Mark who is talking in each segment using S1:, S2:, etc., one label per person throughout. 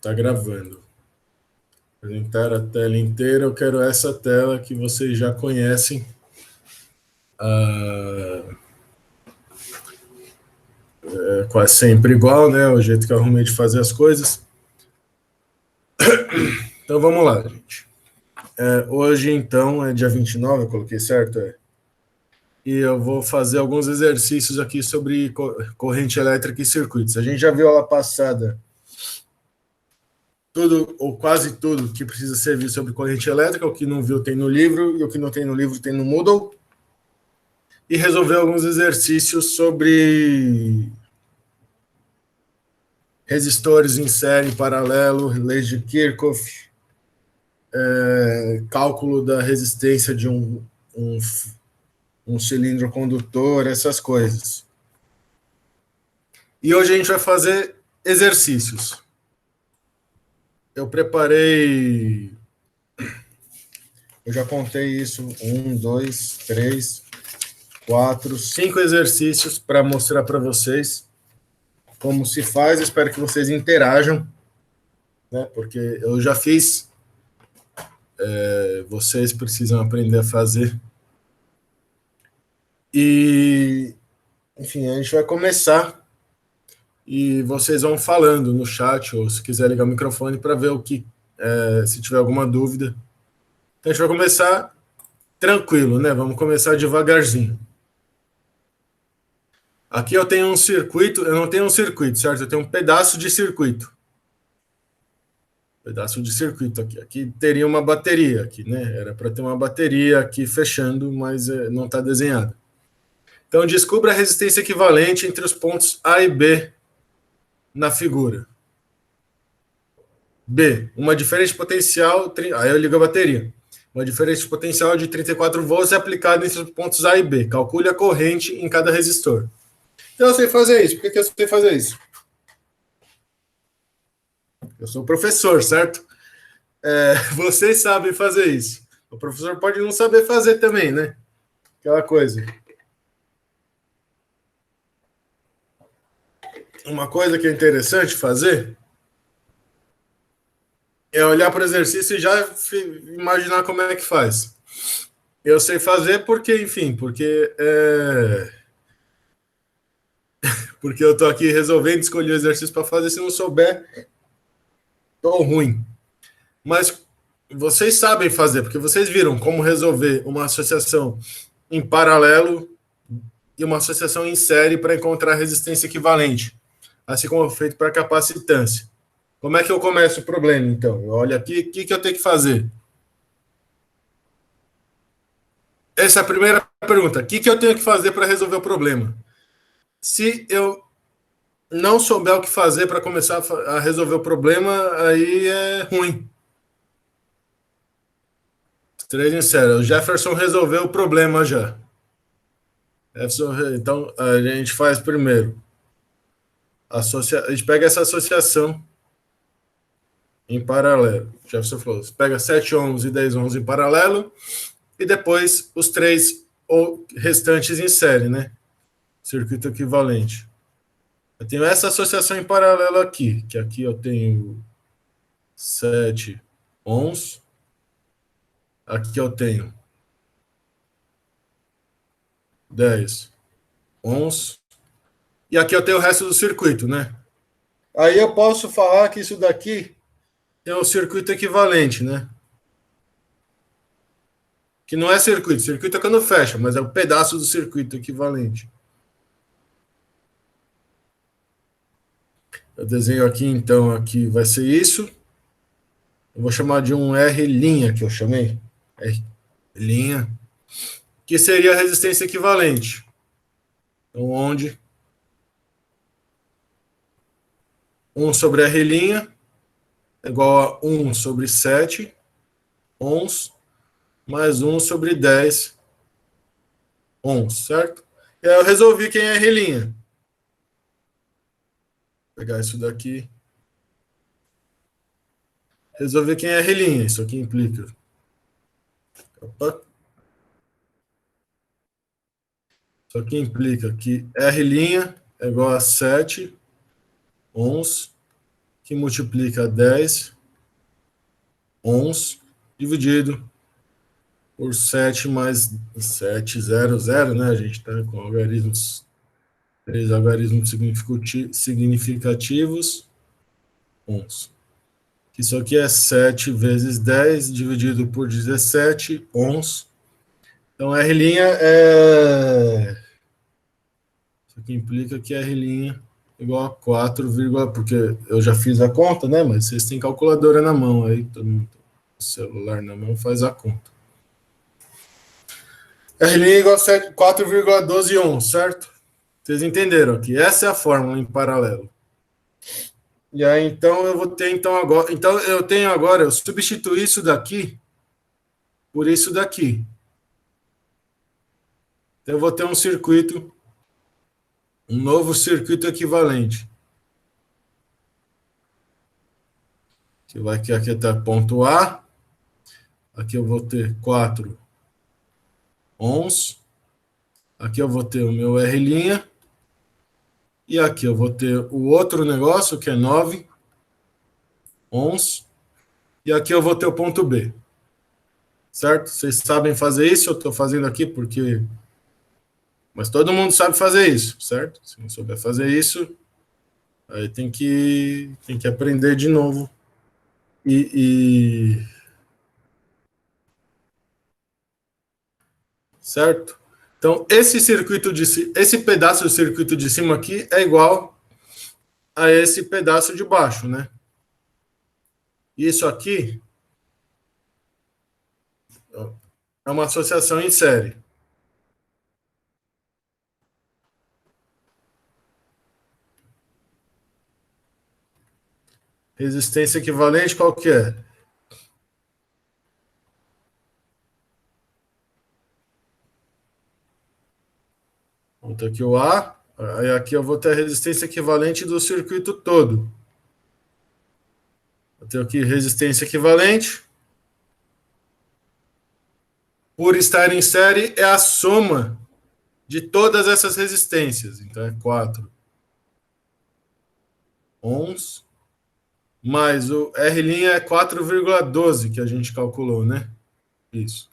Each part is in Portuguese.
S1: Tá gravando. Apresentar a tela inteira. Eu quero essa tela que vocês já conhecem. É quase sempre igual, né? O jeito que eu arrumei de fazer as coisas. Então vamos lá, gente. Hoje, então, é dia 29, eu coloquei certo? E eu vou fazer alguns exercícios aqui sobre corrente elétrica e circuitos. A gente já viu aula passada tudo, ou quase tudo, que precisa ser visto sobre corrente elétrica. O que não viu tem no livro, e o que não tem no livro tem no Moodle. E resolver alguns exercícios sobre resistores em série, paralelo, leis de Kirchhoff, cálculo da resistência de um cilindro condutor, essas coisas. E hoje a gente vai fazer exercícios. Eu preparei. Eu já contei isso: 1, 2, 3, 4, 5 exercícios para mostrar para vocês como se faz. Espero que vocês interajam, né? Porque eu já fiz. Vocês precisam aprender a fazer. E, enfim, a gente vai começar e vocês vão falando no chat, ou se quiser ligar o microfone para ver se tiver alguma dúvida. Então a gente vai começar tranquilo, né? Vamos começar devagarzinho. Aqui eu tenho um circuito, eu não tenho um circuito, certo? Eu tenho um pedaço de circuito. Pedaço de circuito aqui. Aqui teria uma bateria aqui, né? Era para ter uma bateria aqui fechando, mas não está desenhada. Então, descubra a resistência equivalente entre os pontos A e B na figura. B, uma diferença de potencial, aí eu ligo a bateria. Uma diferença de potencial de 34 volts é aplicada entre os pontos A e B. Calcule a corrente em cada resistor. Então eu sei fazer isso. Por que eu sei fazer isso? Eu sou professor, certo? Vocês sabem fazer isso. O professor pode não saber fazer também, né? Aquela coisa. Uma coisa que é interessante fazer é olhar para o exercício e já imaginar como é que faz. Eu sei fazer porque, enfim, porque eu estou aqui resolvendo escolher o exercício para fazer. Se não souber, estou ruim. Mas vocês sabem fazer, porque vocês viram como resolver uma associação em paralelo e uma associação em série para encontrar resistência equivalente, assim como foi feito para capacitância. Como é que eu começo o problema, então? Eu olho aqui, o que eu tenho que fazer? Essa é a primeira pergunta. O que eu tenho que fazer para resolver o problema? Se eu não souber o que fazer para começar a resolver o problema, aí é ruim. Três em sério. O Jefferson resolveu o problema já. Então, a gente faz primeiro. A gente pega essa associação em paralelo. O Jefferson falou, você pega 7 ohms e 10 ohms em paralelo e depois os três restantes em série, né? Circuito equivalente. Eu tenho essa associação em paralelo aqui, que aqui eu tenho 7 ohms. Aqui eu tenho 10 ohms. E aqui eu tenho o resto do circuito, né? Aí eu posso falar que isso daqui é um circuito equivalente, né? Que não é circuito. Circuito é quando fecha, mas é um pedaço do circuito equivalente. Eu desenho aqui, então, aqui vai ser isso. Eu vou chamar de um R' que eu chamei. R', que seria a resistência equivalente. Então, onde 1 sobre R' é igual a 1 sobre 7 ohms mais 1 sobre 10 ohms, certo? E aí eu resolvi quem é R'. Vou pegar isso daqui. Resolver quem é R'. Isso aqui implica. Opa. Isso aqui implica que R' é igual a 7 ohms, que multiplica 10 ons dividido por 7 mais 700, né? A gente está com algarismos, 3 algarismos significativos, ons. Isso aqui é 7 vezes 10 dividido por 17 ons. Então, R' é... Isso aqui implica que R' igual a 4, porque eu já fiz a conta, né? Mas vocês têm calculadora na mão aí, todo mundo tem o celular na mão, faz a conta. R' igual a 4,12 ohms, certo? Vocês entenderam aqui? Essa é a fórmula em paralelo. E aí, então, eu vou ter, então, agora... Então, eu tenho agora, eu substituo isso daqui por isso daqui. Então, eu vou ter um circuito, um novo circuito equivalente. Que vai que aqui está ponto A. Aqui eu vou ter 4 ohms. Aqui eu vou ter o meu R'. E aqui eu vou ter o outro negócio, que é 9 ohms. E aqui eu vou ter o ponto B. Certo? Vocês sabem fazer isso? Eu estou fazendo aqui porque... Mas todo mundo sabe fazer isso, certo? Se não souber fazer isso, aí tem que aprender de novo. Certo? Então, esse pedaço do circuito de cima aqui é igual a esse pedaço de baixo, né? Isso aqui é uma associação em série. Resistência equivalente, qual que é? Bota aqui o A. Aí aqui eu vou ter a resistência equivalente do circuito todo. Eu tenho aqui resistência equivalente. Por estar em série, é a soma de todas essas resistências. Então, é 4 ohms, mais o R' é 4,12 que a gente calculou, né? Isso.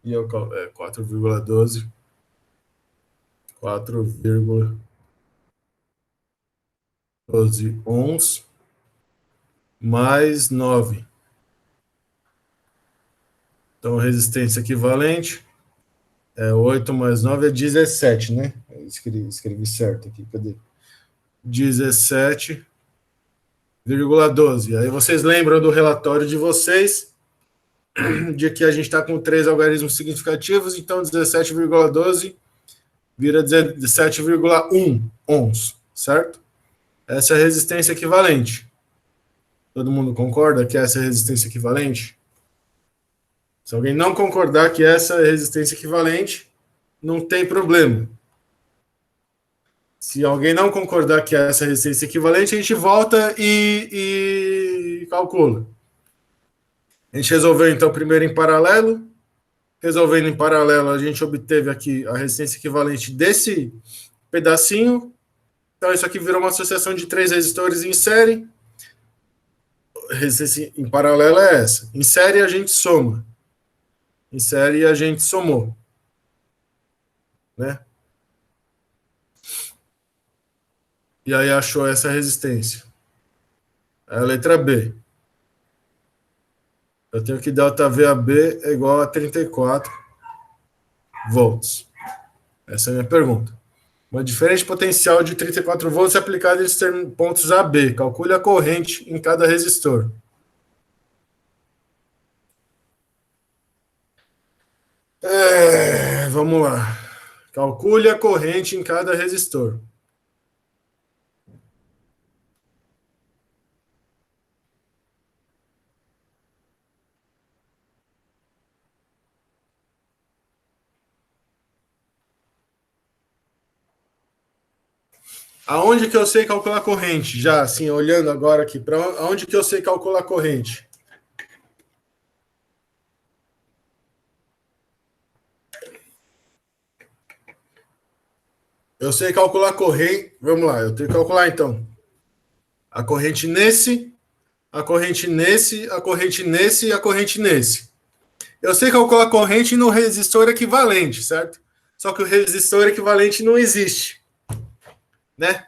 S1: E eu 4,12. 4,12 ohms mais 9. Então, resistência equivalente é 8 mais 9 é 17, né? Eu escrevi certo aqui, cadê? 17,12. Aí vocês lembram do relatório de vocês, de que a gente está com 3 algarismos significativos, então 17,12 vira 17,1 ohms, certo? Essa é a resistência equivalente. Todo mundo concorda que essa é a resistência equivalente? Se alguém não concordar que essa é a resistência equivalente, não tem problema. Se alguém não concordar que essa é a resistência equivalente, a gente volta e calcula. A gente resolveu, então, primeiro em paralelo. Resolvendo em paralelo, a gente obteve aqui a resistência equivalente desse pedacinho. Então, isso aqui virou uma associação de 3 resistores em série. A resistência em paralelo é essa. Em série, a gente soma. Em série, a gente somou. Né? E aí achou essa resistência. A letra B. Eu tenho que delta VAB é igual a 34 volts. Essa é a minha pergunta. Uma diferente potencial de 34 volts aplicada em pontos AB. Calcule a corrente em cada resistor. Vamos lá. Calcule a corrente em cada resistor. Aonde que eu sei calcular a corrente? Já, assim, olhando agora aqui, para onde que eu sei calcular a corrente? Eu sei calcular a corrente. Vamos lá, eu tenho que calcular então. A corrente nesse, a corrente nesse, a corrente nesse e a corrente nesse. Eu sei calcular a corrente no resistor equivalente, certo? Só que o resistor equivalente não existe, né?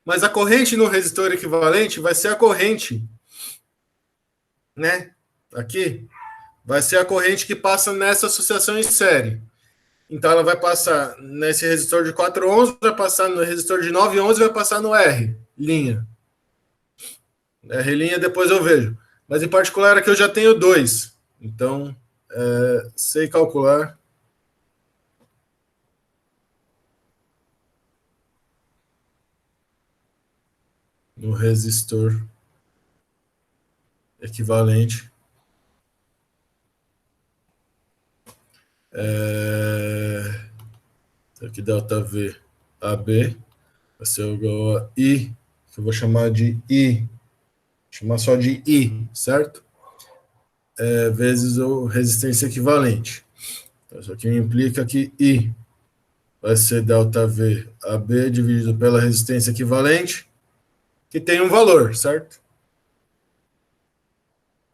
S1: Mas a corrente no resistor equivalente vai ser a corrente, né? Aqui vai ser a corrente que passa nessa associação em série. Então ela vai passar nesse resistor de 4 ohms, vai passar no resistor de 9 ohms e vai passar no R, linha. R' depois eu vejo. Mas em particular aqui eu já tenho dois. Então, sei calcular no resistor equivalente. Aqui delta V AB vai ser igual a I, que eu vou chamar de I. Chamar só de I, certo? Vezes o resistência equivalente. Então, isso aqui implica que I vai ser ΔV AB dividido pela resistência equivalente, que tem um valor, certo?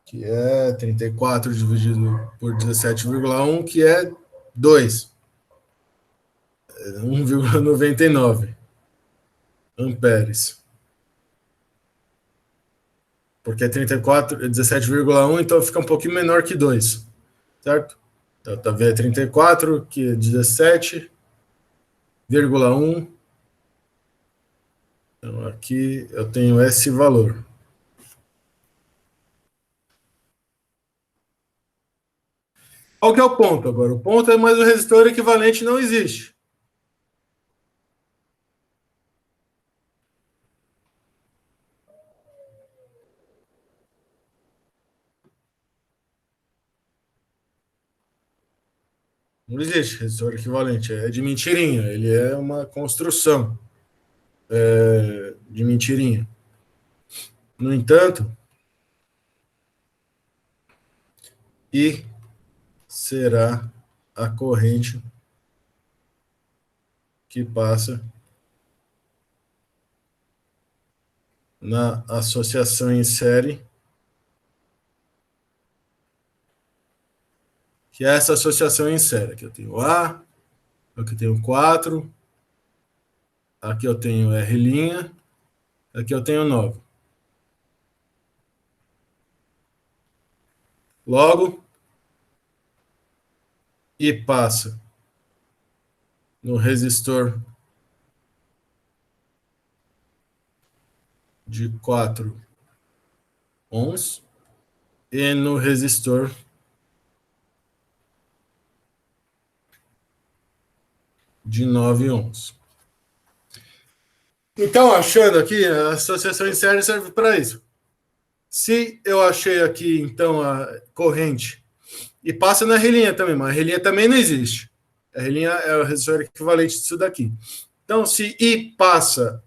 S1: Que é 34 dividido por 17,1, que é 2. 1,99 amperes. Porque é 34, 17,1, então fica um pouquinho menor que 2, certo? Delta V é 34, que é 17,1. Então aqui eu tenho esse valor. Qual que é o ponto agora? O ponto é mais o resistor equivalente não existe. Não existe resistor equivalente. É de mentirinha. Ele é uma construção de mentirinha. No entanto, I será a corrente que passa na associação em série, que é essa associação em série. Aqui eu tenho A, aqui eu tenho 4, aqui eu tenho R', aqui eu tenho 9. Logo, I passa no resistor de 4 ohms e no resistor de 9 ohms. Então, achando aqui, a associação em série serve para isso. Se eu achei aqui, então, a corrente, e passa na relinha também, mas a relinha também não existe. A relinha é o resistor equivalente disso daqui. Então, se I passa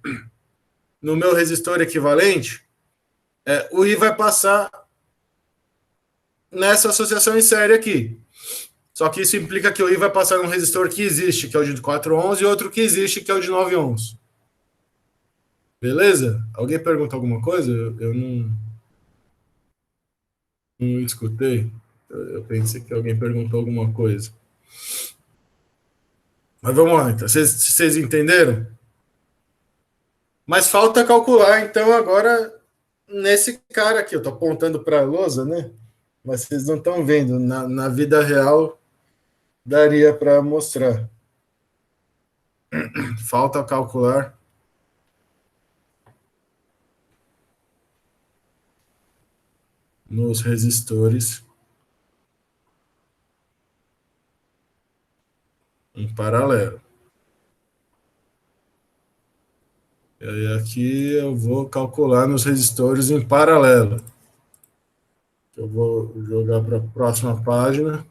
S1: no meu resistor equivalente, o I vai passar nessa associação em série aqui. Só que isso implica que o I vai passar num resistor que existe, que é o de 4 ohms, e outro que existe, que é o de 9 ohms. Beleza? Alguém pergunta alguma coisa? Eu não escutei. Eu pensei que alguém perguntou alguma coisa. Mas vamos lá, então. Vocês entenderam? Mas falta calcular, então, agora, nesse cara aqui. Eu estou apontando para a lousa, né? Mas vocês não estão vendo. Na vida real, daria para mostrar. Falta calcular nos resistores em paralelo. E aí aqui eu vou calcular nos resistores em paralelo. Eu vou jogar para a próxima página.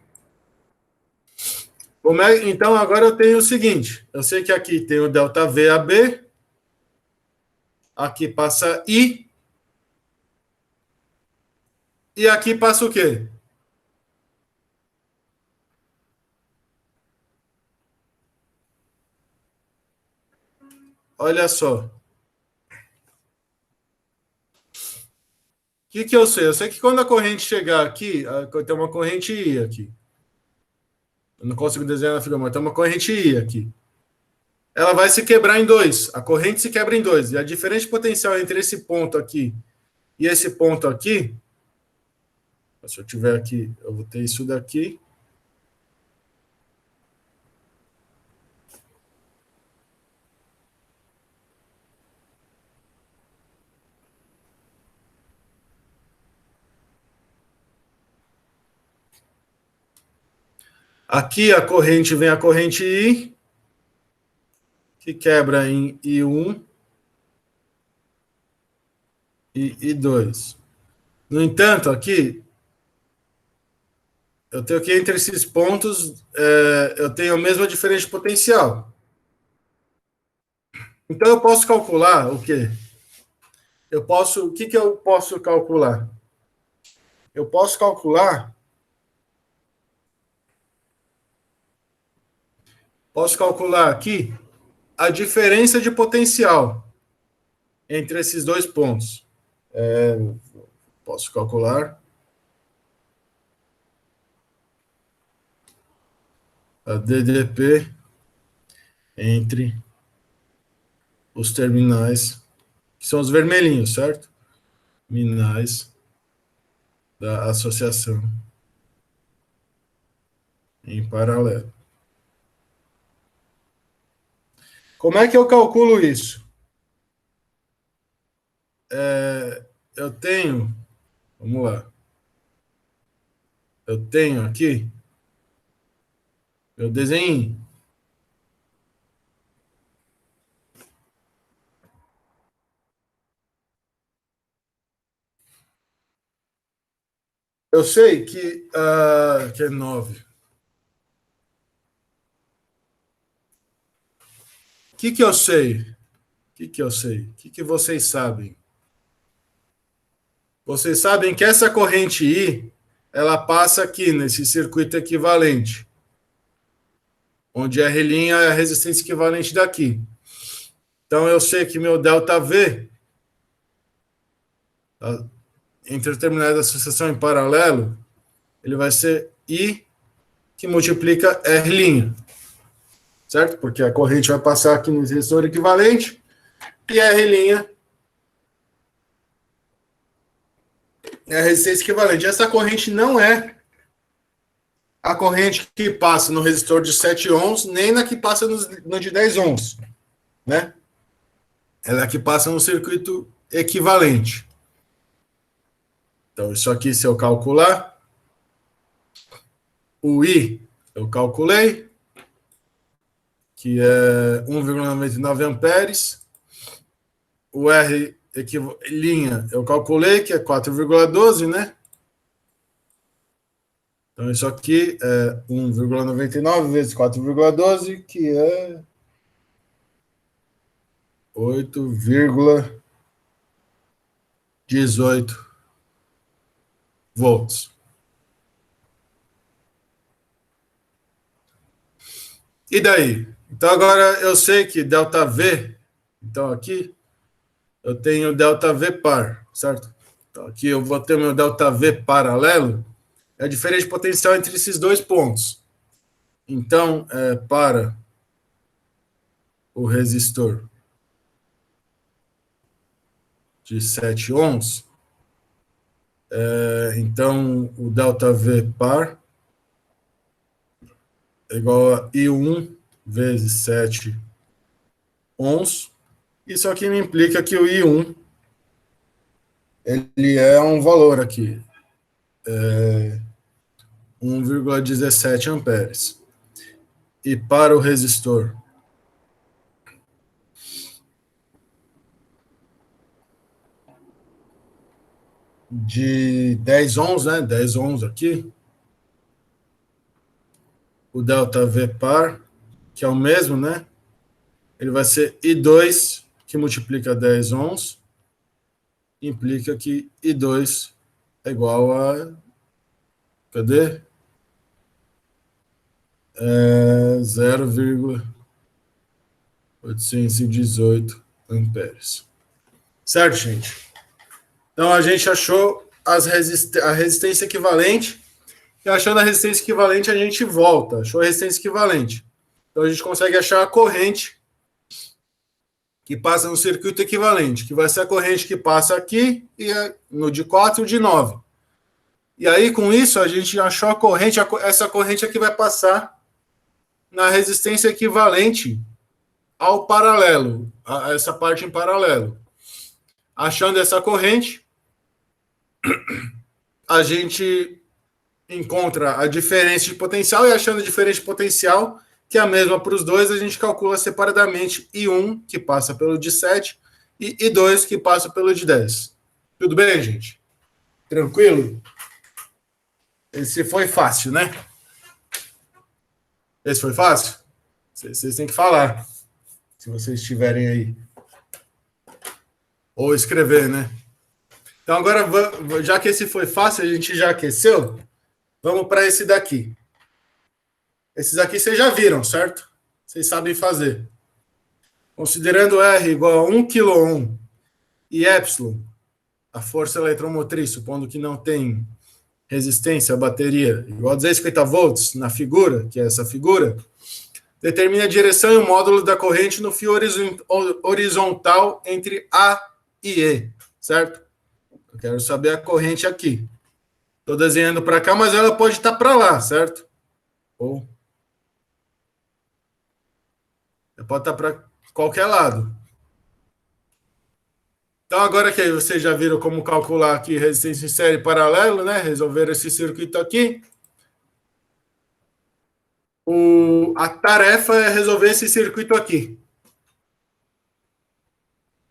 S1: Então agora eu tenho o seguinte: eu sei que aqui tem o delta VAB, aqui passa I, e aqui passa o quê? Olha só. que eu sei? Eu sei que quando a corrente chegar aqui, tem uma corrente I aqui. Eu não consigo desenhar na figura, mas tem uma corrente I aqui. Ela vai se quebrar em dois. A corrente se quebra em dois. E a diferença potencial entre esse ponto aqui e esse ponto aqui, se eu tiver aqui, eu vou ter isso daqui. Aqui a corrente vem a corrente I, que quebra em I1 e I2. No entanto, aqui, eu tenho que entre esses pontos, eu tenho a mesma diferença de potencial. Então eu posso calcular o quê? O que eu posso calcular? Eu posso calcular aqui a diferença de potencial entre esses dois pontos. Posso calcular a DDP entre os terminais, que são os vermelhinhos, certo? Terminais da associação em paralelo. Como é que eu calculo isso? Eu tenho, vamos lá, eu tenho aqui, eu desenho. Eu sei que é 9. O que eu sei? O que vocês sabem? Vocês sabem que essa corrente I, ela passa aqui nesse circuito equivalente, onde R' é a resistência equivalente daqui. Então eu sei que meu ΔV, tá, entre os terminais da associação em paralelo, ele vai ser I que multiplica R', certo? Porque a corrente vai passar aqui no resistor equivalente e R' é a resistência equivalente. Essa corrente não é a corrente que passa no resistor de 7 ohms, nem na que passa no de 10 ohms, né? Ela é a que passa no circuito equivalente. Então, isso aqui, se eu calcular, o I eu calculei, que é 1,99 amperes. O R linha eu calculei, que é 4,12, né? Então, isso aqui é 1,99 vezes 4,12, que é 8,18 volts. E daí? Então, agora eu sei que ΔV, então aqui, eu tenho ΔV par, certo? Então, aqui eu vou ter meu ΔV paralelo, é a diferença de potencial entre esses dois pontos. Então, para o resistor de 7 ohms, então o ΔV par é igual a I1 vezes 7 ohms. Isso aqui me implica que o I1 ele é um valor aqui, 1,17 amperes. E para o resistor de 10 ohms, né? 10 ohms aqui, o ΔV par, que é o mesmo, né? Ele vai ser I2, que multiplica 10 ohms, implica que I2 é igual a. Cadê? 0,818 amperes. Certo, gente? Então, a gente achou a resistência equivalente, e achando a resistência equivalente, a gente volta. Achou a resistência equivalente. Então, a gente consegue achar a corrente que passa no circuito equivalente, que vai ser a corrente que passa aqui, e no de 4 e o de 9. E aí, com isso, a gente achou a corrente, essa corrente aqui vai passar na resistência equivalente ao paralelo, a essa parte em paralelo. Achando essa corrente, a gente encontra a diferença de potencial, e achando a diferença de potencial, que é a mesma para os dois, a gente calcula separadamente I1, que passa pelo de 7, e I2, que passa pelo de 10. Tudo bem, gente? Tranquilo? Esse foi fácil, né? Esse foi fácil? Vocês têm que falar, se vocês estiverem aí. Ou escrever, né? Então, agora, já que esse foi fácil, a gente já aqueceu, vamos para esse daqui. Esses aqui vocês já viram, certo? Vocês sabem fazer. Considerando R igual a 1 kΩ e epsilon, a força eletromotriz, supondo que não tem resistência à bateria, igual a 250 volts na figura, que é essa figura, determina a direção e o módulo da corrente no fio horizontal entre A e E, certo? Eu quero saber a corrente aqui. Estou desenhando para cá, mas ela pode estar para lá, certo? Ou pode estar para qualquer lado. Então, agora que vocês já viram como calcular aqui resistência em série paralelo, né? Resolver esse circuito aqui. A tarefa é resolver esse circuito aqui.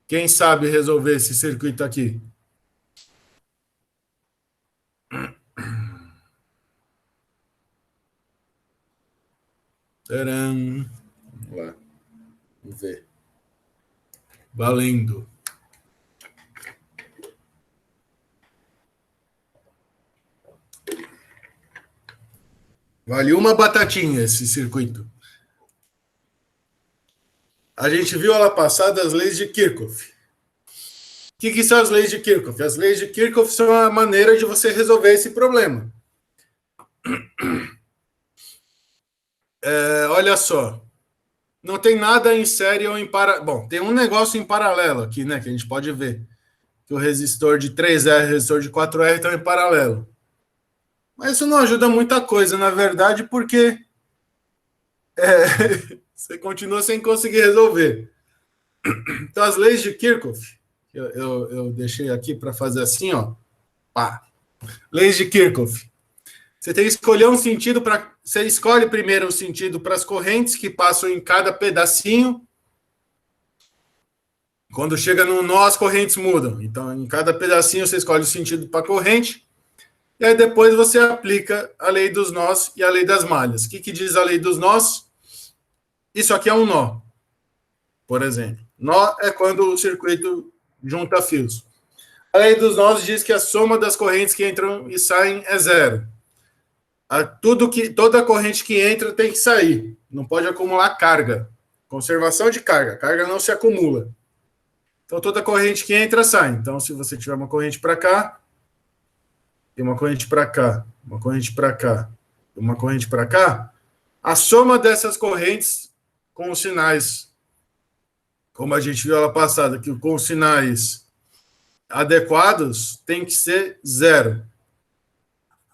S1: Quem sabe resolver esse circuito aqui? Tcharam. Vamos lá. Vamos ver. Valendo. Vale uma batatinha esse circuito. A gente viu ela passada as leis de Kirchhoff. O que são as leis de Kirchhoff? As leis de Kirchhoff são a maneira de você resolver esse problema. Olha só. Não tem nada em série ou em paralelo. Bom, tem um negócio em paralelo aqui, né? Que a gente pode ver. Que o resistor de 3R e o resistor de 4R estão em paralelo. Mas isso não ajuda muita coisa, na verdade, porque você continua sem conseguir resolver. Então, as leis de Kirchhoff, eu deixei aqui para fazer assim, ó. Pá. Leis de Kirchhoff. Você tem que escolher um sentido para. Você escolhe primeiro o sentido para as correntes que passam em cada pedacinho. Quando chega no nó, as correntes mudam. Então, em cada pedacinho, você escolhe o sentido para a corrente. E aí, depois, você aplica a lei dos nós e a lei das malhas. O que diz a lei dos nós? Isso aqui é um nó, por exemplo. Nó é quando o circuito junta fios. A lei dos nós diz que a soma das correntes que entram e saem é zero. Toda corrente que entra tem que sair. Não pode acumular carga. Conservação de carga. A carga não se acumula. Então, toda corrente que entra, sai. Então, se você tiver uma corrente para cá, e uma corrente para cá, uma corrente para cá, uma corrente para cá, a soma dessas correntes com os sinais, como a gente viu ela passada, que com os sinais adequados, tem que ser zero.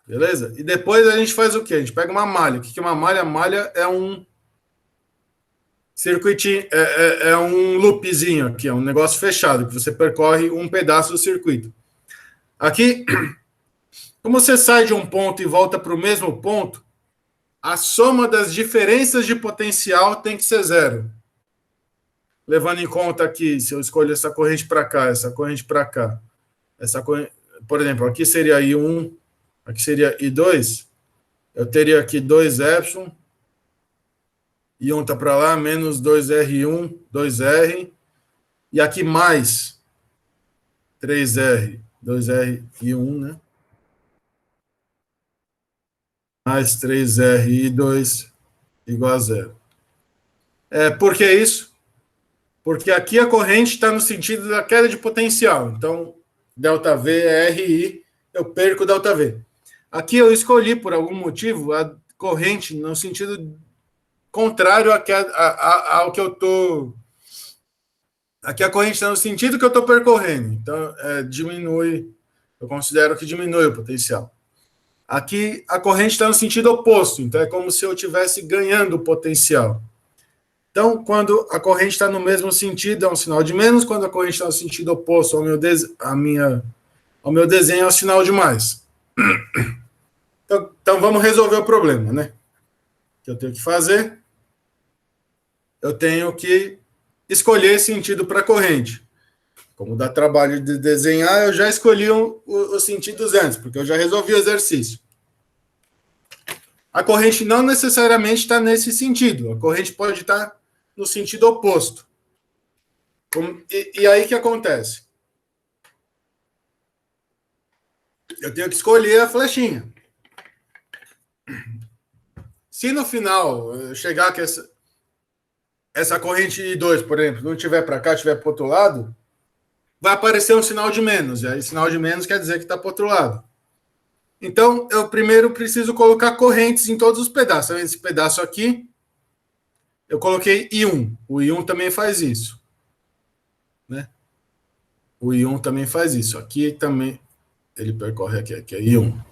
S1: Beleza? E depois a gente faz o quê? A gente pega uma malha. O que é uma malha? A malha é um circuitinho, é um loopzinho aqui, é um negócio fechado, que você percorre um pedaço do circuito. Aqui, como você sai de um ponto e volta para o mesmo ponto, a soma das diferenças de potencial tem que ser zero. Levando em conta aqui, se eu escolho essa corrente para cá, essa corrente para cá, por exemplo, aqui seria I1, aqui seria I2, eu teria aqui 2 I1 está para lá, menos 2R1, 2R, e aqui mais 3R, 2R e 1, né? Mais 3R e 2 igual a zero. Por que isso? Porque aqui a corrente está no sentido da queda de potencial. Então, ΔV é RI, eu perco ΔV. Aqui eu escolhi, por algum motivo, a corrente no sentido contrário ao que eu estou... Aqui a corrente está no sentido que eu estou percorrendo. Então, diminui, eu considero que diminui o potencial. Aqui a corrente está no sentido oposto, então é como se eu estivesse ganhando potencial. Então, quando a corrente está no mesmo sentido, é um sinal de menos. Quando a corrente está no sentido oposto ao meu desenho, é um sinal de mais. Então, vamos resolver o problema, né? O que eu tenho que fazer? Eu tenho que escolher sentido para a corrente. Como dá trabalho de desenhar, eu já escolhi os sentidos antes, porque eu já resolvi o exercício. A corrente não necessariamente está nesse sentido. A corrente pode estar no sentido oposto. E aí o que acontece? Eu tenho que escolher a flechinha. Se no final eu chegar que essa corrente I2, por exemplo, não estiver para cá, estiver para o outro lado, vai aparecer um sinal de menos. E aí, sinal de menos quer dizer que está para o outro lado. Então, eu primeiro preciso colocar correntes em todos os pedaços. Esse pedaço aqui, eu coloquei I1. O I1 também faz isso. Né? O I1 também faz isso. Aqui também, ele percorre aqui é I1.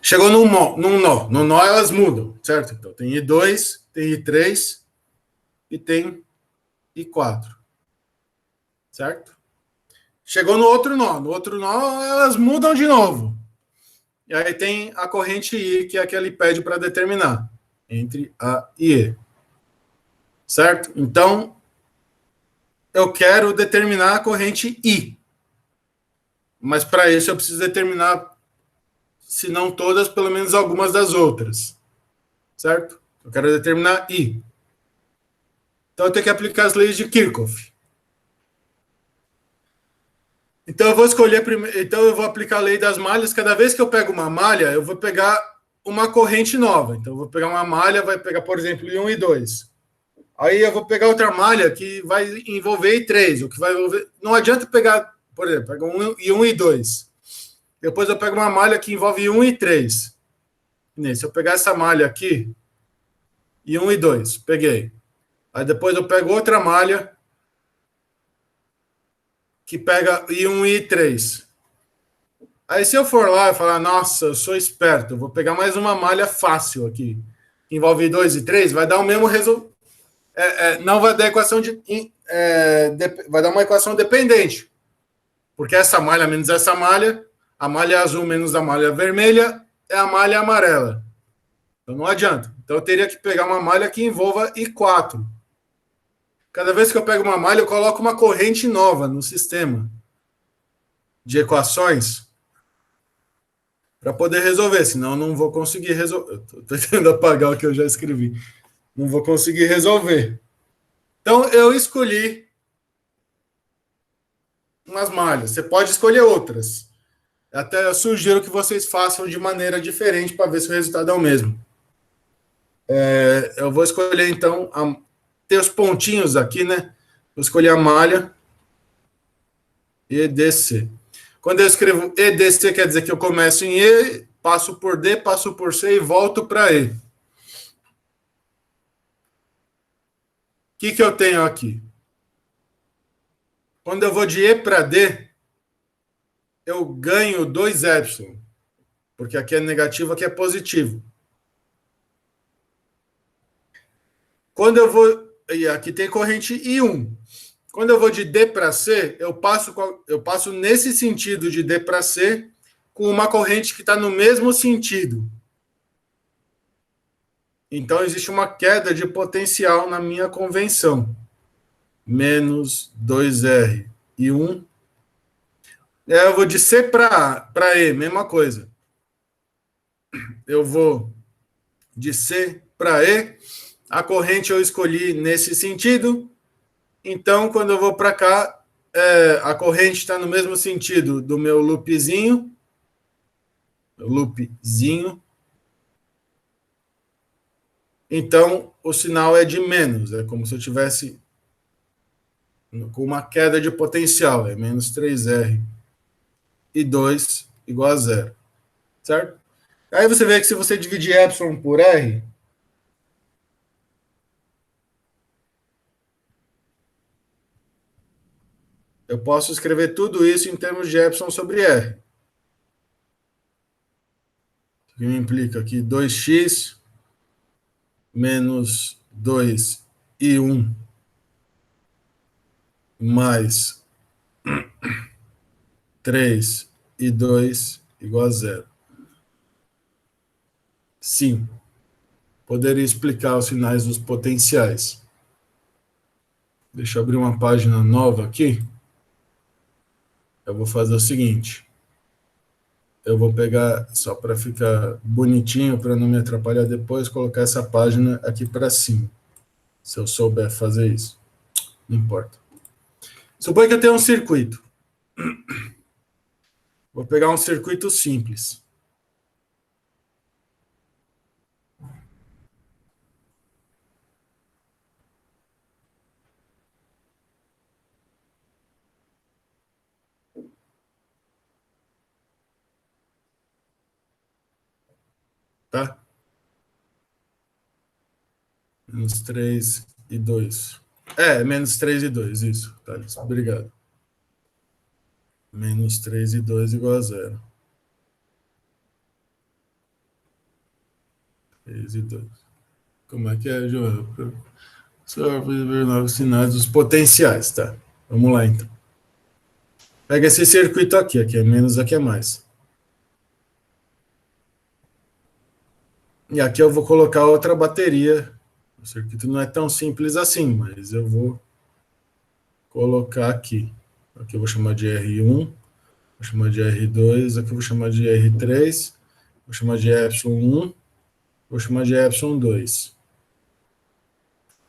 S1: Chegou num nó. No nó elas mudam, certo? Então, tem I2, tem I3 e tem I4. Certo? Chegou no outro nó. No outro nó, elas mudam de novo. E aí tem a corrente I, que é a que ele pede para determinar, entre A e E. Certo? Então, eu quero determinar a corrente I. Mas para isso eu preciso determinar, se não todas, pelo menos algumas das outras. Certo? Eu quero determinar I. Então eu tenho que aplicar as leis de Kirchhoff. Então eu vou escolher primeiro. Então eu vou aplicar a lei das malhas. Cada vez que eu pego uma malha, eu vou pegar uma corrente nova. Então eu vou pegar uma malha, vai pegar, por exemplo, I1 e I2. Aí eu vou pegar outra malha que vai envolver I3, o que vai envolver. Não adianta pegar, por exemplo, pega I1 e I2. Depois eu pego uma malha que envolve I1 e I3. Se eu pegar essa malha aqui, I1 e I2, peguei. Aí depois eu pego outra malha que pega I1 e I3. Aí se eu for lá e falar, nossa, eu sou esperto, eu vou pegar mais uma malha fácil aqui, que envolve I2 e I3, vai dar o mesmo resultado. Não vai dar equação vai dar uma equação dependente. Porque essa malha menos essa malha, a malha azul menos a malha vermelha, é a malha amarela. Então não adianta. Então eu teria que pegar uma malha que envolva I4. Cada vez que eu pego uma malha, eu coloco uma corrente nova no sistema de equações para poder resolver, senão eu não vou conseguir resolver. Estou tentando apagar o que eu já escrevi. Não vou conseguir resolver. Então, eu escolhi umas malhas. Você pode escolher outras. Até eu sugiro que vocês façam de maneira diferente para ver se o resultado é o mesmo. Eu vou escolher, então, ter os pontinhos aqui, né? Vou escolher a malha EDC. Quando eu escrevo EDC, quer dizer que eu começo em E, passo por D, passo por C e volto para E. O que eu tenho aqui? Quando eu vou de E para D, eu ganho 2ε. Porque aqui é negativo, aqui é positivo. Quando eu vou... E aqui tem corrente I1. Quando eu vou de D para C, eu passo nesse sentido de D para C com uma corrente que está no mesmo sentido. Então, existe uma queda de potencial na minha convenção. Menos 2R e 1. Eu vou de C para E, mesma coisa. Eu vou de C para E. A corrente eu escolhi nesse sentido. Então, quando eu vou para cá, a corrente está no mesmo sentido do meu loopzinho. Então, o sinal é de menos. É como se eu tivesse com uma queda de potencial. É menos 3R e 2 igual a zero, certo? Aí você vê que se você dividir epsilon por r, eu posso escrever tudo isso em termos de epsilon sobre r. Que me implica aqui 2x menos 2 e 1 mais 3 e 2 igual a zero. Sim, poderia explicar os sinais dos potenciais. Deixa eu abrir uma página nova aqui. Eu vou fazer o seguinte. Eu vou pegar, só para ficar bonitinho, para não me atrapalhar depois, colocar essa página aqui para cima. Se eu souber fazer isso. Não importa. Suponha que eu tenho um circuito. Vou pegar um circuito simples. Tá? Menos 3 e 2. Menos 3 e 2, isso. Thales, obrigado. Menos 3 e 2 igual a zero. 3 e 2. Como é que é, Joel? Só ver novos sinais dos potenciais, tá? Vamos lá, então. Pega esse circuito aqui, aqui é menos, aqui é mais. E aqui eu vou colocar outra bateria. O circuito não é tão simples assim, mas eu vou colocar aqui. Aqui eu vou chamar de R1, vou chamar de R2, aqui eu vou chamar de R3, vou chamar de epsilon 1, vou chamar de epsilon 2.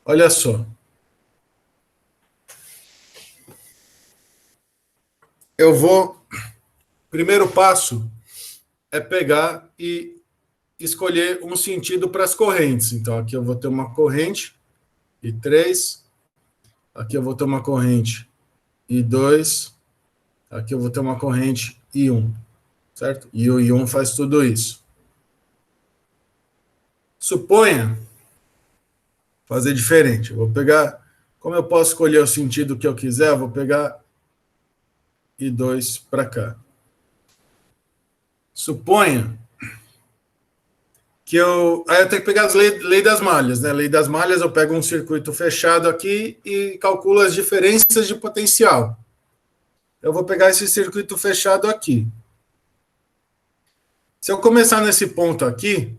S1: Olha só. Eu vou. Primeiro passo é pegar e escolher um sentido para as correntes. Então, aqui eu vou ter uma corrente I3, aqui eu vou ter uma corrente I2, aqui eu vou ter uma corrente I1, certo? E o I1 faz tudo isso. Suponha fazer diferente. Eu vou pegar, como eu posso escolher o sentido que eu quiser, eu vou pegar I2 para cá. Suponha que aí eu tenho que pegar as lei das malhas, né? Lei das malhas, eu pego um circuito fechado aqui e calculo as diferenças de potencial. Eu vou pegar esse circuito fechado aqui. Se eu começar nesse ponto aqui,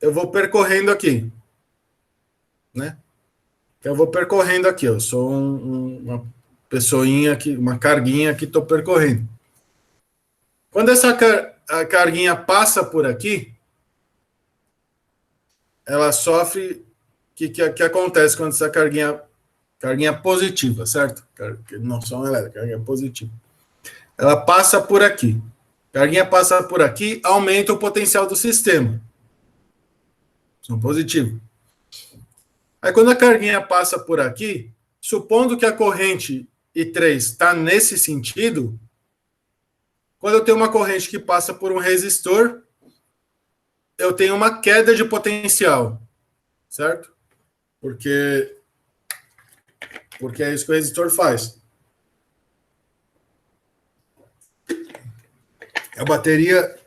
S1: eu vou percorrendo aqui, né? Eu vou percorrendo aqui, eu sou uma pessoinha aqui, uma carguinha que estou percorrendo. Quando essa a carguinha passa por aqui, ela sofre. O que acontece quando essa carguinha positiva, certo? Não são elétricas, carguinha positiva. Ela passa por aqui. Carguinha passa por aqui, aumenta o potencial do sistema. São positivo. Aí quando a carguinha passa por aqui, supondo que a corrente I3 está nesse sentido, quando eu tenho uma corrente que passa por um resistor, eu tenho uma queda de potencial, certo? Porque é isso que o resistor faz. A bateria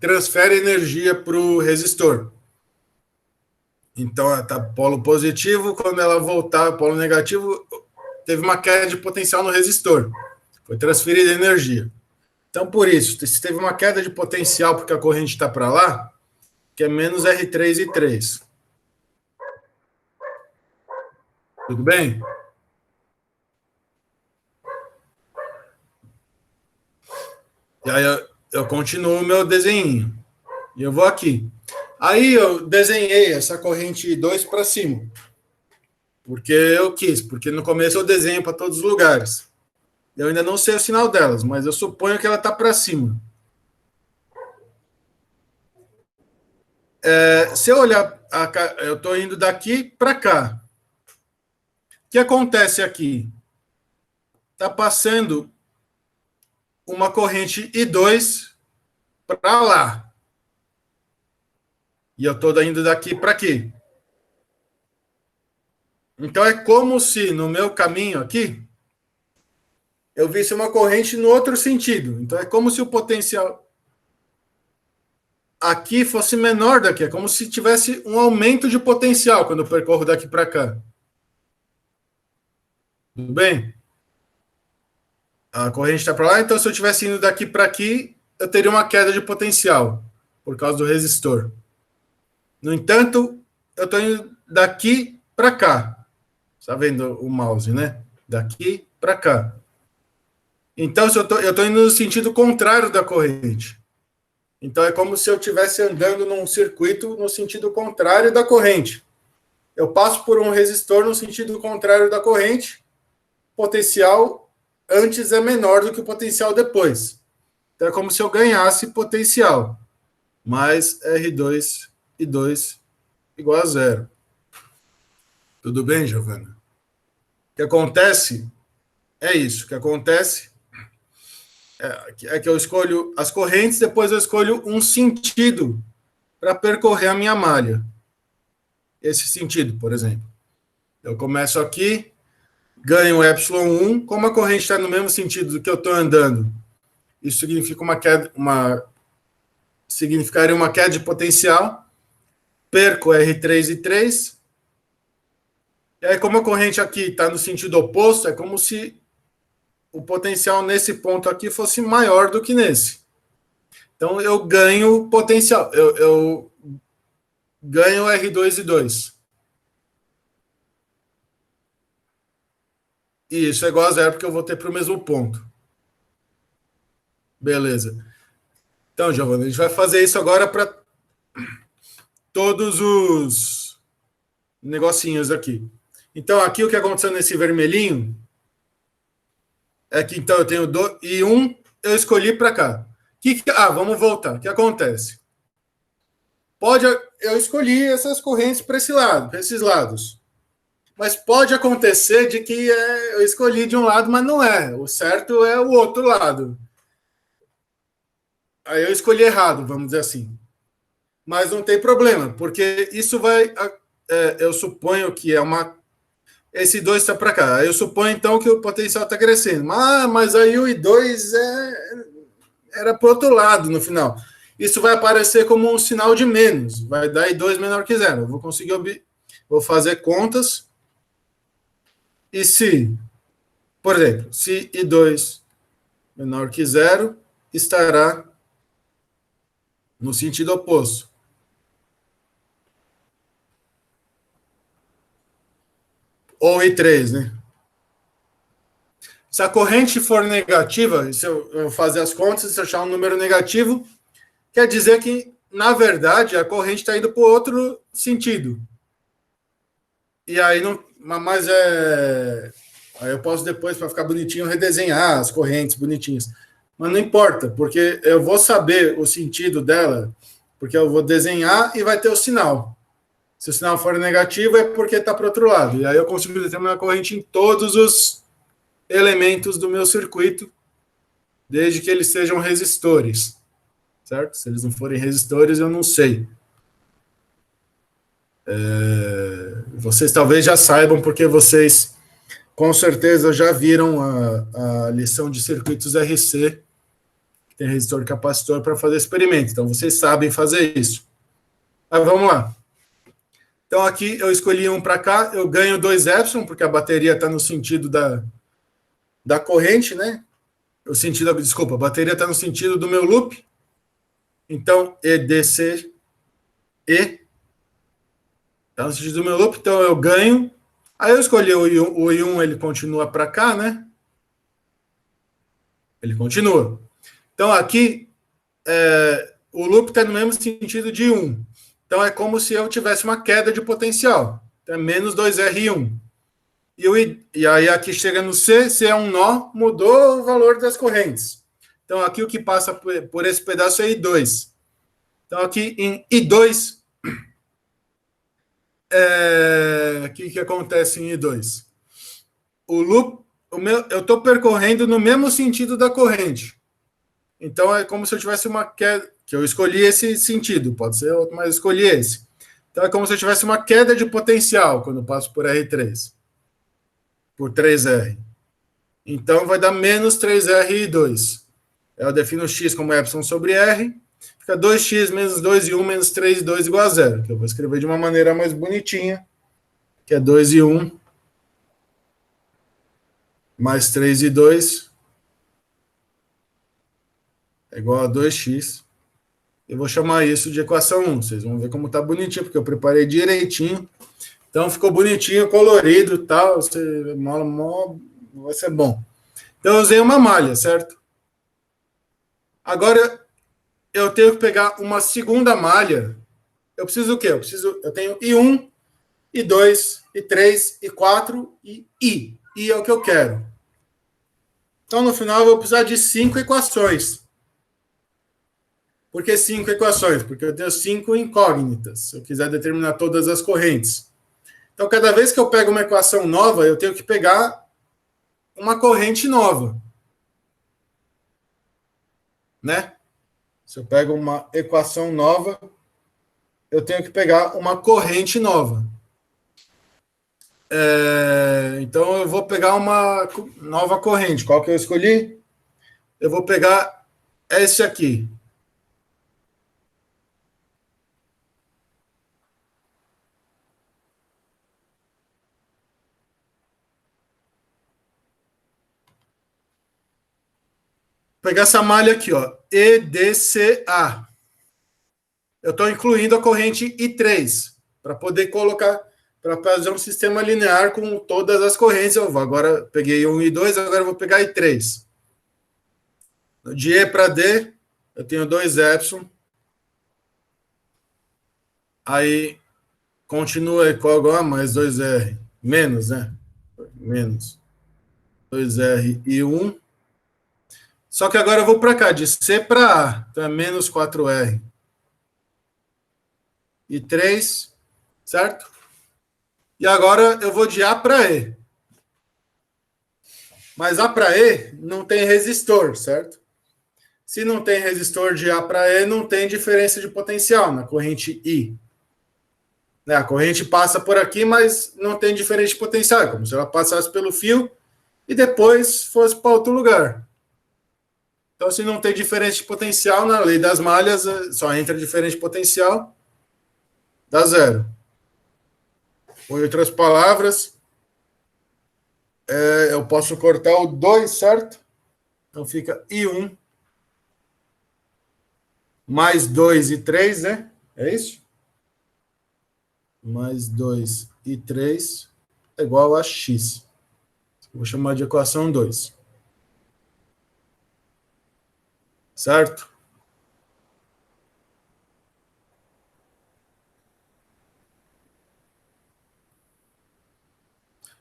S1: transfere energia para o resistor. Então, está polo positivo, quando ela voltar polo negativo, teve uma queda de potencial no resistor. Foi transferida energia. Então, por isso, se teve uma queda de potencial porque a corrente está para lá, que é menos R3 e 3. Tudo bem? E aí eu continuo o meu desenho. E eu vou aqui. Aí eu desenhei essa corrente 2 para cima. Porque eu quis, porque no começo eu desenho para todos os lugares. Eu ainda não sei o sinal delas, mas eu suponho que ela está para cima. Se eu olhar, eu estou indo daqui para cá. O que acontece aqui? Está passando uma corrente I2 para lá. E eu estou indo daqui para aqui. Então é como se no meu caminho aqui eu visse uma corrente no outro sentido. Então é como se o potencial aqui fosse menor daqui. É como se tivesse um aumento de potencial quando eu percorro daqui para cá. Tudo bem? A corrente está para lá, então se eu estivesse indo daqui para aqui, eu teria uma queda de potencial por causa do resistor. No entanto, eu estou indo daqui para cá. Está vendo o mouse, né? Daqui para cá. Então, se eu estou indo no sentido contrário da corrente. Então, é como se eu estivesse andando num circuito no sentido contrário da corrente. Eu passo por um resistor no sentido contrário da corrente, potencial antes é menor do que o potencial depois. Então, é como se eu ganhasse potencial, mais R2 e 2 igual a zero. Tudo bem, Giovana? O que acontece é isso. O que acontece é que eu escolho as correntes, depois eu escolho um sentido para percorrer a minha malha. Esse sentido, por exemplo. Eu começo aqui, ganho ε1, como a corrente está no mesmo sentido do que eu estou andando, isso significa significaria uma queda de potencial, perco R3 e 3, e aí como a corrente aqui está no sentido oposto, é como se o potencial nesse ponto aqui fosse maior do que nesse. Então eu ganho potencial, eu ganho R2 e 2. E isso é igual a zero, porque eu vou ter para o mesmo ponto. Beleza. Então, Giovanni, a gente vai fazer isso agora para todos os negocinhos aqui. Então, aqui o que aconteceu nesse vermelhinho é que então eu tenho e um eu escolhi para cá. Vamos voltar. O que acontece? Eu escolhi essas correntes para esse lado, para esses lados. Mas pode acontecer de que eu escolhi de um lado, mas não é. O certo é o outro lado. Aí eu escolhi errado, vamos dizer assim. Mas não tem problema, porque isso vai. Eu suponho que é uma. Esse 2 está para cá. Eu suponho então que o potencial está crescendo. Mas aí o I2 era para o outro lado no final. Isso vai aparecer como um sinal de menos. Vai dar I2 menor que zero. Eu vou conseguir. Vou fazer contas. E se, por exemplo, se I2 menor que zero, estará no sentido oposto. Ou I3, né? Se a corrente for negativa, se eu fazer as contas, se eu achar um número negativo, quer dizer que, na verdade, a corrente está indo para o outro sentido. E aí não. Mas aí eu posso depois, para ficar bonitinho, redesenhar as correntes bonitinhas. Mas não importa, porque eu vou saber o sentido dela, porque eu vou desenhar e vai ter o sinal. Se o sinal for negativo, é porque está para o outro lado. E aí eu consigo determinar a corrente em todos os elementos do meu circuito, desde que eles sejam resistores. Certo? Se eles não forem resistores, eu não sei. Vocês talvez já saibam, porque vocês com certeza já viram a lição de circuitos RC, que tem resistor e capacitor, para fazer experimento. Então, vocês sabem fazer isso. Mas vamos lá. Então, aqui eu escolhi um para cá, eu ganho 2ε, porque a bateria está no sentido da corrente, né? Desculpa, a bateria está no sentido do meu loop. Então, EDC E está no sentido do meu loop, então eu ganho. Aí eu escolhi o I1, ele continua para cá, né? Ele continua. Então, aqui, o loop está no mesmo sentido de 1. Então, é como se eu tivesse uma queda de potencial. Então, é menos 2R1. E aí, aqui chega no C é um nó, mudou o valor das correntes. Então, aqui o que passa por esse pedaço é I2. Então, aqui em I2, o que acontece em I2? O loop, eu estou percorrendo no mesmo sentido da corrente. Então é como se eu tivesse uma queda, que eu escolhi esse sentido, pode ser outro, mas eu escolhi esse. Então é como se eu tivesse uma queda de potencial quando eu passo por R3, por 3R. Então vai dar menos 3R2. Eu defino x como epsilon sobre R, fica 2x menos 2 e 1 menos 3 e 2 igual a zero, que eu vou escrever de uma maneira mais bonitinha, que é 2 e 1 mais 3 e 2 é igual a 2x. Eu vou chamar isso de equação 1. Vocês vão ver como está bonitinho, porque eu preparei direitinho. Então ficou bonitinho, colorido e tal. Vai ser bom. Então eu usei uma malha, certo? Agora eu tenho que pegar uma segunda malha. Eu preciso do quê? Eu tenho I1, I2, I3, I4 e I. I é o que eu quero. Então no final eu vou precisar de 5 equações. Por que 5 equações? Porque eu tenho 5 incógnitas, se eu quiser determinar todas as correntes. Então, cada vez que eu pego uma equação nova, eu tenho que pegar uma corrente nova. Né? Se eu pego uma equação nova, eu tenho que pegar uma corrente nova. Então, eu vou pegar uma nova corrente. Qual que eu escolhi? Eu vou pegar esse aqui. Vou pegar essa malha aqui, ó, EDCA. Eu estou incluindo a corrente I3 para poder colocar, para fazer um sistema linear com todas as correntes. Eu vou, agora peguei 1 e 2, agora eu vou pegar I3. De E para D, eu tenho 2 epsilon. Aí continua igual a mais 2R. Menos, né? Menos 2R e 1. Só que agora eu vou para cá, de C para A. Então é menos 4R e 3, certo? E agora eu vou de A para E. Mas A para E não tem resistor, certo? Se não tem resistor de A para E, não tem diferença de potencial na corrente I. Né? A corrente passa por aqui, mas não tem diferença de potencial. É como se ela passasse pelo fio e depois fosse para outro lugar. Então, se não tem diferença de potencial, na lei das malhas, só entra diferença de potencial, dá zero. Ou, em outras palavras, eu posso cortar o 2, certo? Então fica I1 mais 2 e 3, né? É isso? Mais 2 e 3 é igual a x. Vou chamar de equação 2. Certo?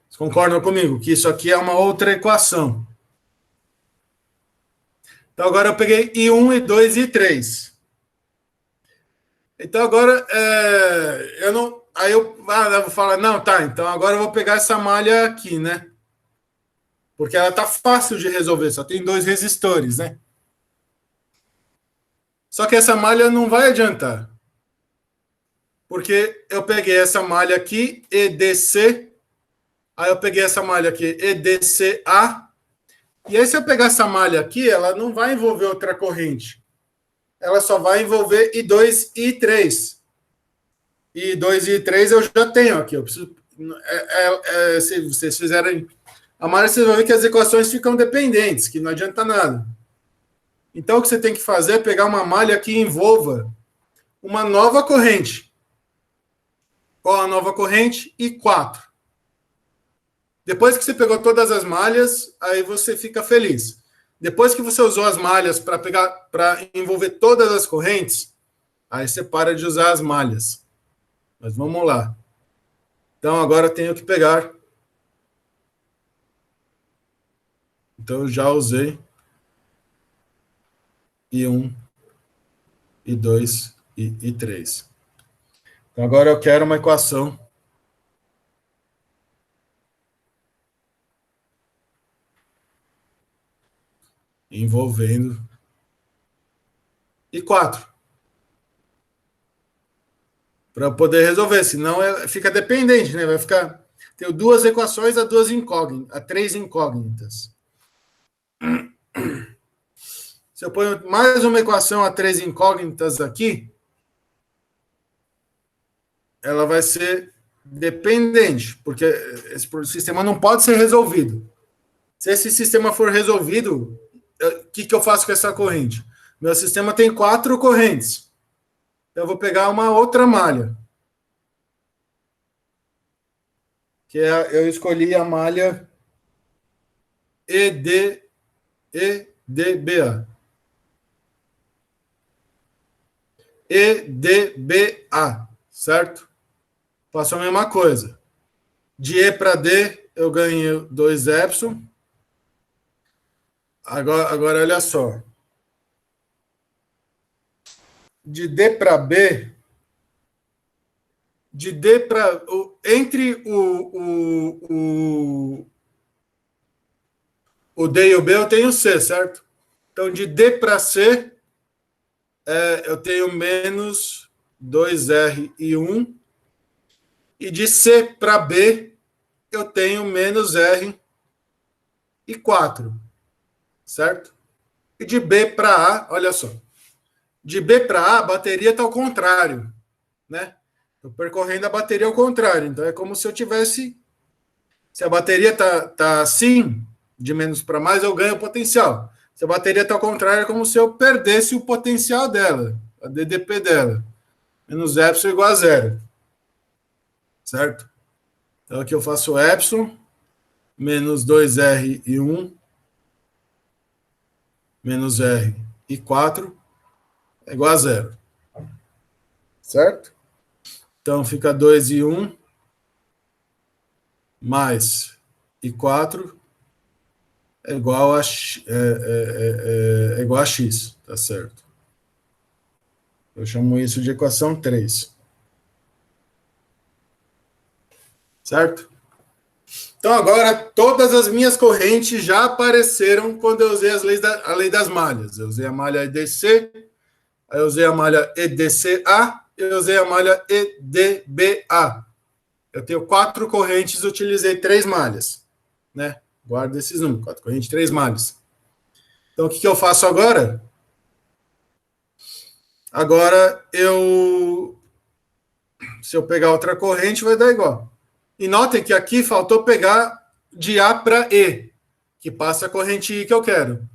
S1: Vocês concordam comigo que isso aqui é uma outra equação? Então agora eu peguei I1, I2 e I3. Então agora eu não. Aí eu vou falar, não, tá, então agora eu vou pegar essa malha aqui, né? Porque ela tá fácil de resolver, só tem 2 resistores, né? Só que essa malha não vai adiantar. Porque eu peguei essa malha aqui, EDC, aí eu peguei essa malha aqui, EDCA, e aí se eu pegar essa malha aqui, ela não vai envolver outra corrente. Ela só vai envolver I2 e I3. I2 e I3 eu já tenho aqui. Eu preciso, se vocês fizerem a malha, vocês vão ver que as equações ficam dependentes, que não adianta nada. Então, o que você tem que fazer é pegar uma malha que envolva uma nova corrente. Qual a nova corrente? I4. Depois que você pegou todas as malhas, aí você fica feliz. Depois que você usou as malhas para envolver todas as correntes, aí você para de usar as malhas. Mas vamos lá. Então agora eu tenho que pegar. Então eu já usei I1, I2 e I3. Então agora eu quero uma equação envolvendo e 4. Para poder resolver, senão fica dependente, né? Vai ficar. Tenho duas equações a duas incógnitas, a três incógnitas. Se eu ponho mais uma equação a três incógnitas aqui, ela vai ser dependente, porque esse sistema não pode ser resolvido. Se esse sistema for resolvido, o que eu faço com essa corrente? Meu sistema tem 4 correntes. Eu vou pegar uma outra malha. Eu escolhi a malha EDBA. EDBA, certo? Faço a mesma coisa. De E para D, eu ganhei 2 epsilon. Agora olha só. De D para B, de D para... Entre o D e o B eu tenho C, certo? Então, de D para C, eu tenho menos 2R e 1. E de C para B, eu tenho menos R e 4. Certo? E de B para A, olha só. De B para A, a bateria está ao contrário. Né? Estou percorrendo a bateria ao contrário. Então, é como se eu tivesse... Se a bateria tá assim, de menos para mais, eu ganho potencial. Se a bateria está ao contrário, é como se eu perdesse o potencial dela, a DDP dela. Menos epsilon igual a zero. Certo? Então, aqui eu faço epsilon, menos 2R e 1, menos R e 4, é igual a zero. Certo? Então, fica 2 e 1, mais e 4, é igual a X, tá certo? Eu chamo isso de equação 3. Certo? Então, agora, todas as minhas correntes já apareceram quando eu usei a lei das malhas. Eu usei a malha EDC, aí eu usei a malha EDCA, eu usei a malha EDBA. Eu tenho 4 correntes, utilizei 3 malhas. Né? Guarda esses números, 4 correntes, 3 malhas. Então, o que eu faço agora? Agora, se eu pegar outra corrente, vai dar igual. E notem que aqui faltou pegar de A para E, que passa a corrente I que eu quero.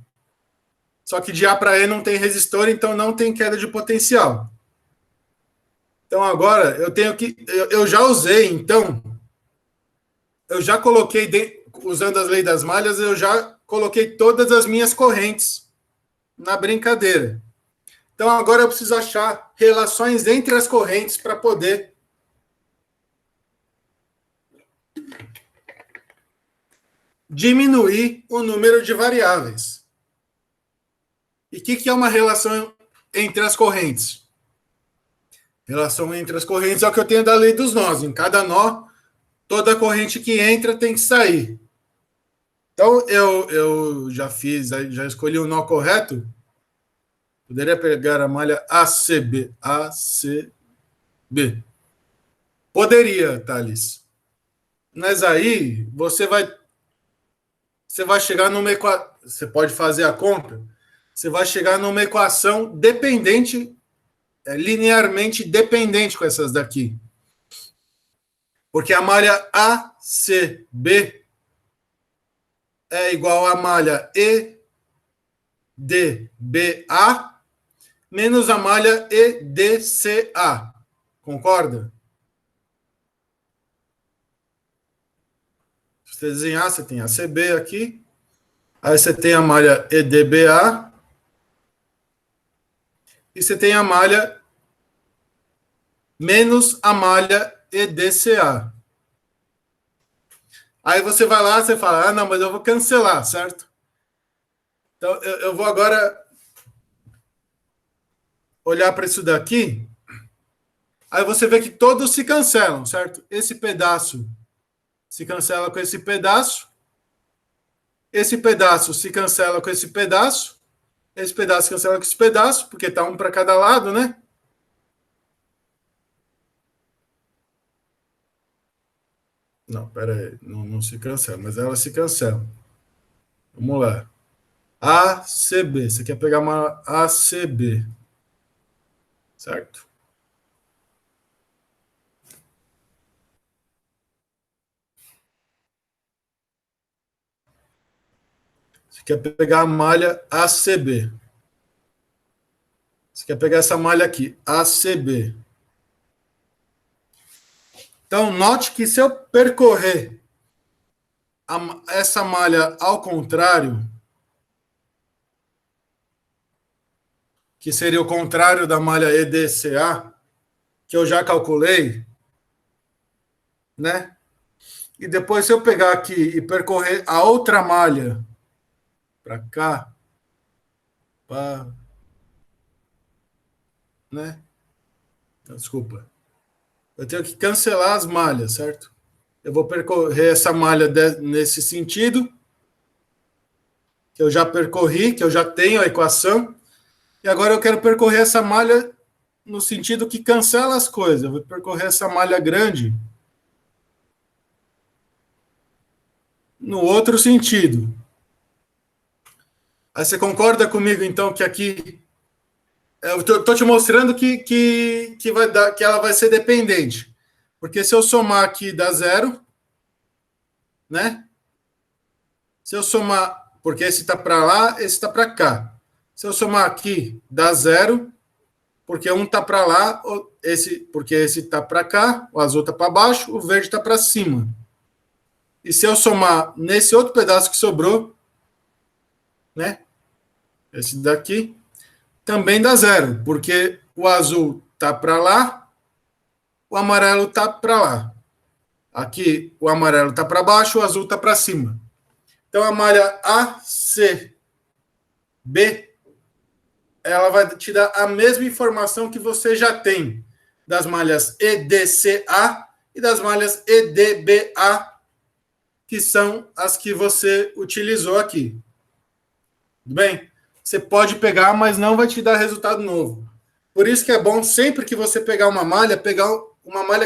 S1: Só que de A para E não tem resistor, então não tem queda de potencial. Então agora eu tenho que... Eu já usei, então... Eu já coloquei, usando as leis das malhas, eu já coloquei todas as minhas correntes na brincadeira. Então agora eu preciso achar relações entre as correntes para poder... diminuir o número de variáveis. E o que é uma relação entre as correntes? Relação entre as correntes é o que eu tenho da lei dos nós. Em cada nó, toda corrente que entra tem que sair. Então, eu já escolhi o nó correto. Poderia pegar a malha ACB. ACB. Poderia, Thales. Mas aí, você vai chegar numa equação... Você pode fazer a conta. Você vai chegar numa equação dependente, linearmente dependente com essas daqui. Porque a malha ACB é igual à malha EDBA menos a malha EDCA. Concorda? Se você desenhar, você tem ACB aqui. Aí você tem a malha EDBA. E você tem a malha menos a malha EDCA. Aí você vai lá, você fala, não, mas eu vou cancelar, certo? Então, eu vou agora olhar para isso daqui. Aí você vê que todos se cancelam, certo? Esse pedaço se cancela com esse pedaço. Esse pedaço se cancela com esse pedaço. Esse pedaço cancela com esse pedaço, porque está um para cada lado, né? Não, pera aí, não se cancela, mas ela se cancela. Vamos lá. ACB, você quer pegar uma ACB, certo? Você quer pegar a malha ACB. Você quer pegar essa malha aqui, ACB. Então, note que se eu percorrer essa malha ao contrário, que seria o contrário da malha EDCA, que eu já calculei, né? E depois, se eu pegar aqui e percorrer a outra malha para cá, pra, né? Desculpa. Eu tenho que cancelar as malhas, certo? Eu vou percorrer essa malha nesse sentido, que eu já percorri, que eu já tenho a equação, e agora eu quero percorrer essa malha no sentido que cancela as coisas. Eu vou percorrer essa malha grande no outro sentido. Aí você concorda comigo, então, que aqui eu estou te mostrando que vai dar, que ela vai ser dependente. Porque se eu somar aqui dá zero, né? Se eu somar, porque esse está para lá, esse está para cá. Se eu somar aqui, dá zero, porque um está para lá, porque esse está para cá, o azul está para baixo, o verde está para cima. E se eu somar nesse outro pedaço que sobrou, né? Esse daqui, também dá zero, porque o azul está para lá, o amarelo está para lá. Aqui o amarelo está para baixo, o azul está para cima. Então a malha ACB, ela vai te dar a mesma informação que você já tem das malhas EDCA e das malhas EDBA, que são as que você utilizou aqui. Tudo bem? Você pode pegar, mas não vai te dar resultado novo. Por isso que é bom, sempre que você pegar uma malha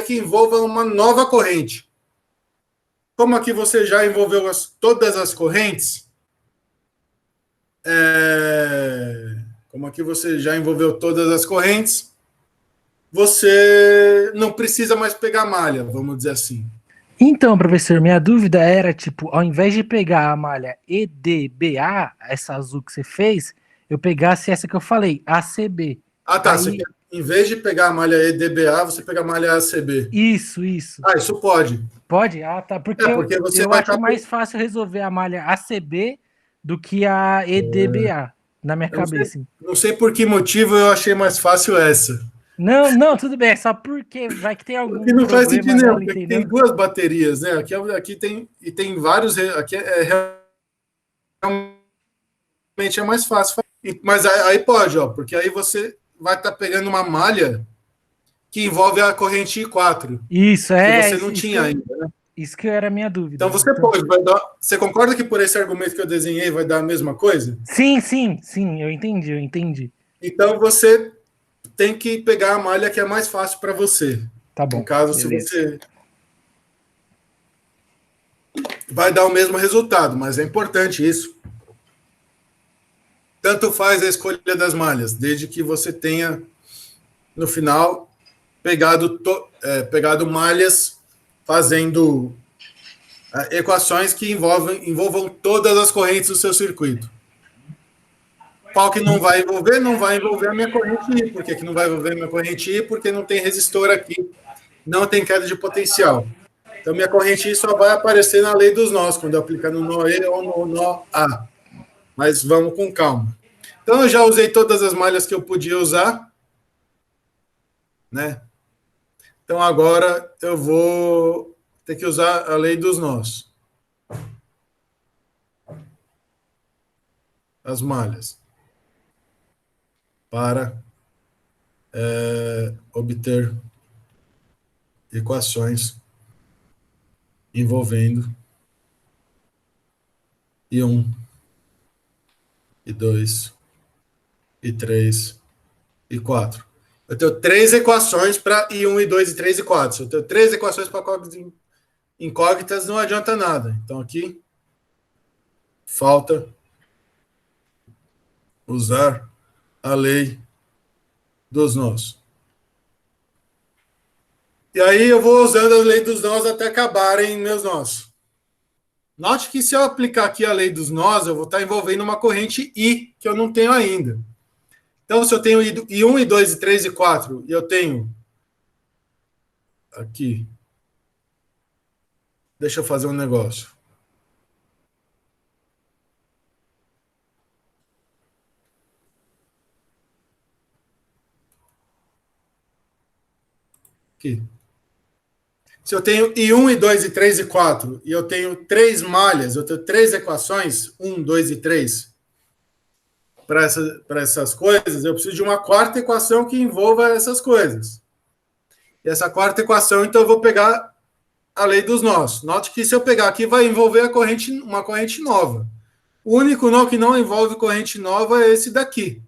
S1: que envolva uma nova corrente. Como aqui você já envolveu todas as correntes, como aqui você já envolveu todas as correntes, você não precisa mais pegar malha, vamos dizer assim.
S2: Então, professor, minha dúvida era, tipo, ao invés de pegar a malha EDBA, essa azul que você fez, eu pegasse essa que eu falei, ACB.
S1: Ah, tá. Você
S2: Aí,
S1: quer, em vez de pegar a malha EDBA, você pega a malha ACB.
S2: isso.
S1: Ah, isso pode.
S2: Pode? Ah, tá. Porque
S1: É, porque você
S2: eu
S1: vai
S2: acho
S1: estar.
S2: mais fácil resolver a malha ACB do que a EDBA, na minha
S1: Eu não sei,
S2: cabeça.
S1: não sei por que motivo eu achei mais fácil essa.
S2: Não, tudo bem, é só porque vai que tem
S1: Porque
S2: algum
S1: não faz
S2: problema
S1: sentido nenhum,
S2: nela,
S1: porque aqui tem
S2: entendeu?
S1: duas baterias, né? Aqui tem, e tem vários. Aqui realmente é mais fácil. Mas aí pode, ó, porque aí você vai estar pegando uma malha que envolve a corrente I4,
S2: Isso,
S1: que
S2: é,
S1: você não tinha ainda.
S2: isso que era a minha dúvida.
S1: Então você
S2: Então,
S1: pode, você concorda que por esse argumento que eu desenhei vai dar a mesma coisa?
S2: sim, eu entendi.
S1: Então você tem que pegar a malha que é mais fácil para você.
S2: Tá
S1: No
S2: bom,
S1: caso, se
S2: beleza.
S1: você vai dar o mesmo resultado, mas é importante isso. Tanto faz a escolha das malhas, desde que você tenha, no final, pegado malhas fazendo equações que envolvam todas as correntes do seu circuito. Qual que não vai envolver? Não vai envolver a minha corrente I. Por que não vai envolver a minha corrente I? Porque não tem resistor aqui, não tem queda de potencial. Então, minha corrente I só vai aparecer na lei dos nós, quando eu aplicar no nó E ou no nó A. Mas vamos com calma. Então, eu já usei todas as malhas que eu podia usar, né? Então, agora eu vou ter que usar a lei dos nós. As malhas. Para obter equações envolvendo I1, I2, e 3 e 4. Eu tenho três equações para I1, I2, I3 e 4. Se eu tenho três equações para incógnitas, não adianta nada. Então aqui falta usar a lei dos nós. E aí eu vou usando a lei dos nós até acabarem meus nós. Note que se eu aplicar aqui a lei dos nós, eu vou estar envolvendo uma corrente I que eu não tenho ainda. Então, se eu tenho I1, I2, I3 e 4, e eu tenho aqui, deixa eu fazer um negócio. Aqui. Se eu tenho I1, I2, I3 e 4, e eu tenho três malhas, eu tenho três equações, 1, 2 e 3, para essas coisas, eu preciso de uma quarta equação que envolva essas coisas. E essa quarta equação, então, eu vou pegar a lei dos nós. Note que se eu pegar aqui, vai envolver uma corrente nova. O único nó que não envolve corrente nova é esse daqui.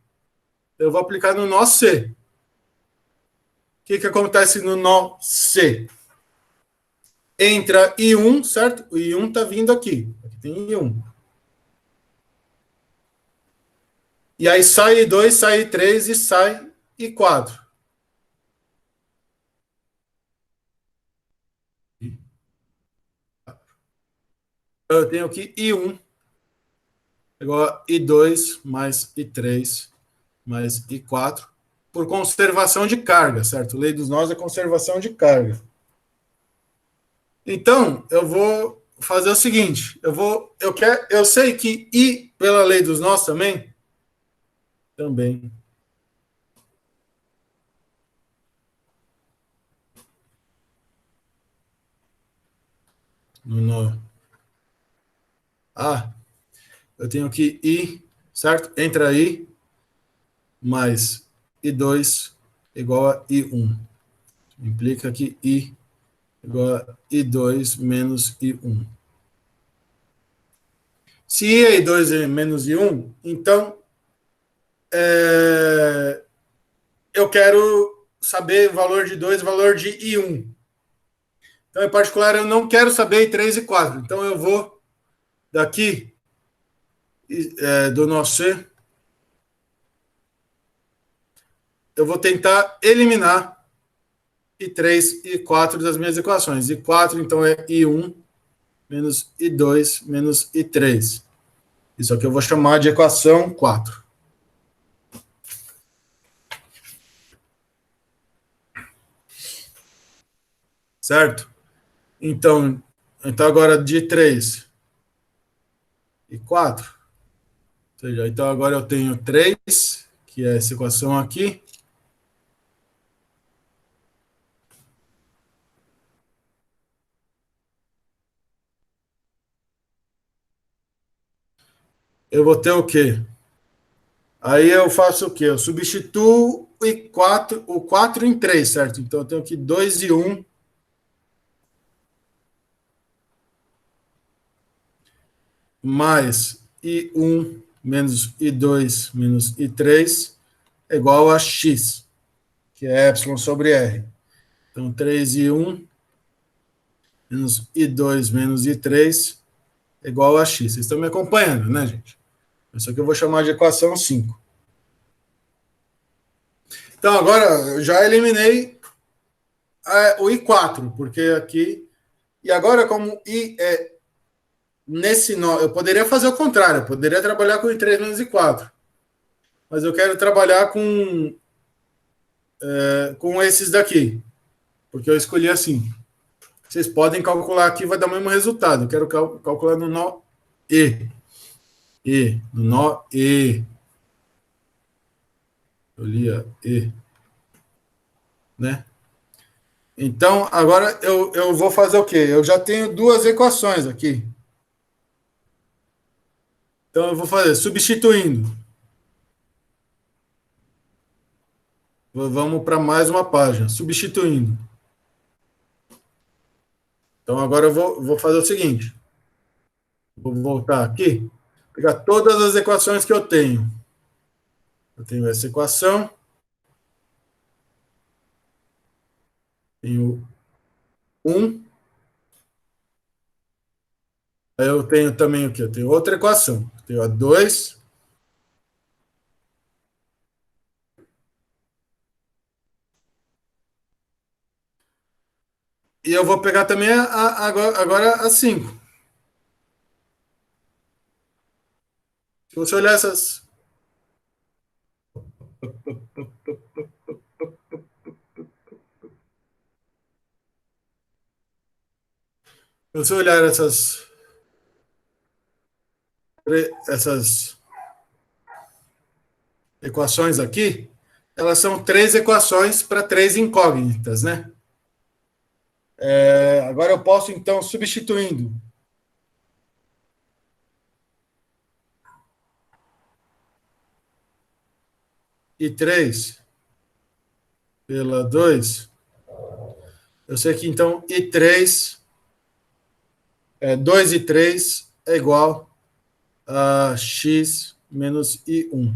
S1: Eu vou aplicar no nó C. O que acontece no nó C? Entra I1, certo? O I1 está vindo aqui. Aqui tem I1. E aí sai I2, sai I3 e sai I4. Eu tenho aqui I1 igual a I2 mais I3 mais I4 por conservação de carga, certo? Lei dos nós é conservação de carga. Então, eu vou fazer o seguinte, eu sei que I pela lei dos nós também no nó A, eu tenho que I, certo? Entra I mais I2 igual a I1. Implica que I igual a I2 menos I1. Se I é I2 é menos I1, então eu quero saber o valor de 2 e o valor de I1. Então, em particular, eu não quero saber I3 e 4. Então, eu vou daqui do nó C, eu vou tentar eliminar I3 e 4 das minhas equações. I4, então, é I1 menos I2 menos I3. Isso aqui eu vou chamar de equação 4. Certo? Então agora de 3 e 4. Ou seja, então agora eu tenho 3, que é essa equação aqui. Eu vou ter o quê? Aí eu faço o quê? Eu substituo o 4 em 3, certo? Então eu tenho aqui 2 e 1 mais I1 menos I2 menos I3 é igual a X, que é Y sobre R. Então 3 e 1 menos I2 menos I3 é igual a X. Vocês estão me acompanhando, né, gente? Isso aqui eu vou chamar de equação 5. Então, agora eu já eliminei o I4, porque aqui... E agora, como I é nesse nó, eu poderia fazer o contrário, eu poderia trabalhar com I3 menos I4. Mas eu quero trabalhar com esses daqui, porque eu escolhi assim. Vocês podem calcular aqui, vai dar o mesmo resultado. Eu quero calcular no nó E. No nó E. Eu li a E. Né? Então, agora eu vou fazer o quê? Eu já tenho duas equações aqui. Então, eu vou fazer substituindo. Vamos para mais uma página. Substituindo. Então, agora eu vou fazer o seguinte. Vou voltar aqui. Pegar todas as equações que eu tenho. Eu tenho essa equação. Tenho 1. Aí eu tenho também o quê? Eu tenho outra equação. Eu tenho a 2. E eu vou pegar também agora a 5. Se você olhar essas. Se você olhar essas equações aqui, elas são 3 equações para 3 incógnitas, né? Agora eu posso, então, substituindo I3 pela 2, eu sei que, então, I3, 2 e 3 é igual a x menos I1.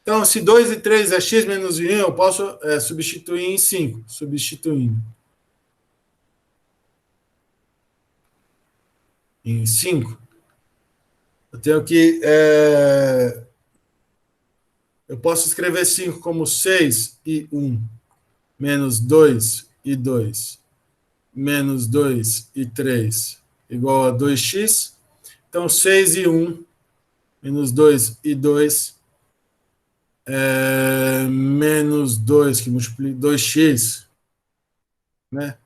S1: Então, se 2 e 3 é x menos I1, eu posso substituir em 5. Substituindo em 5, eu tenho que... eu posso escrever 5 como 6 e 1 menos 2 e 2 menos 2 e 3 igual a 2x. Então, 6 e 1 menos 2 e 2 menos 2, que multiplica 2x, né?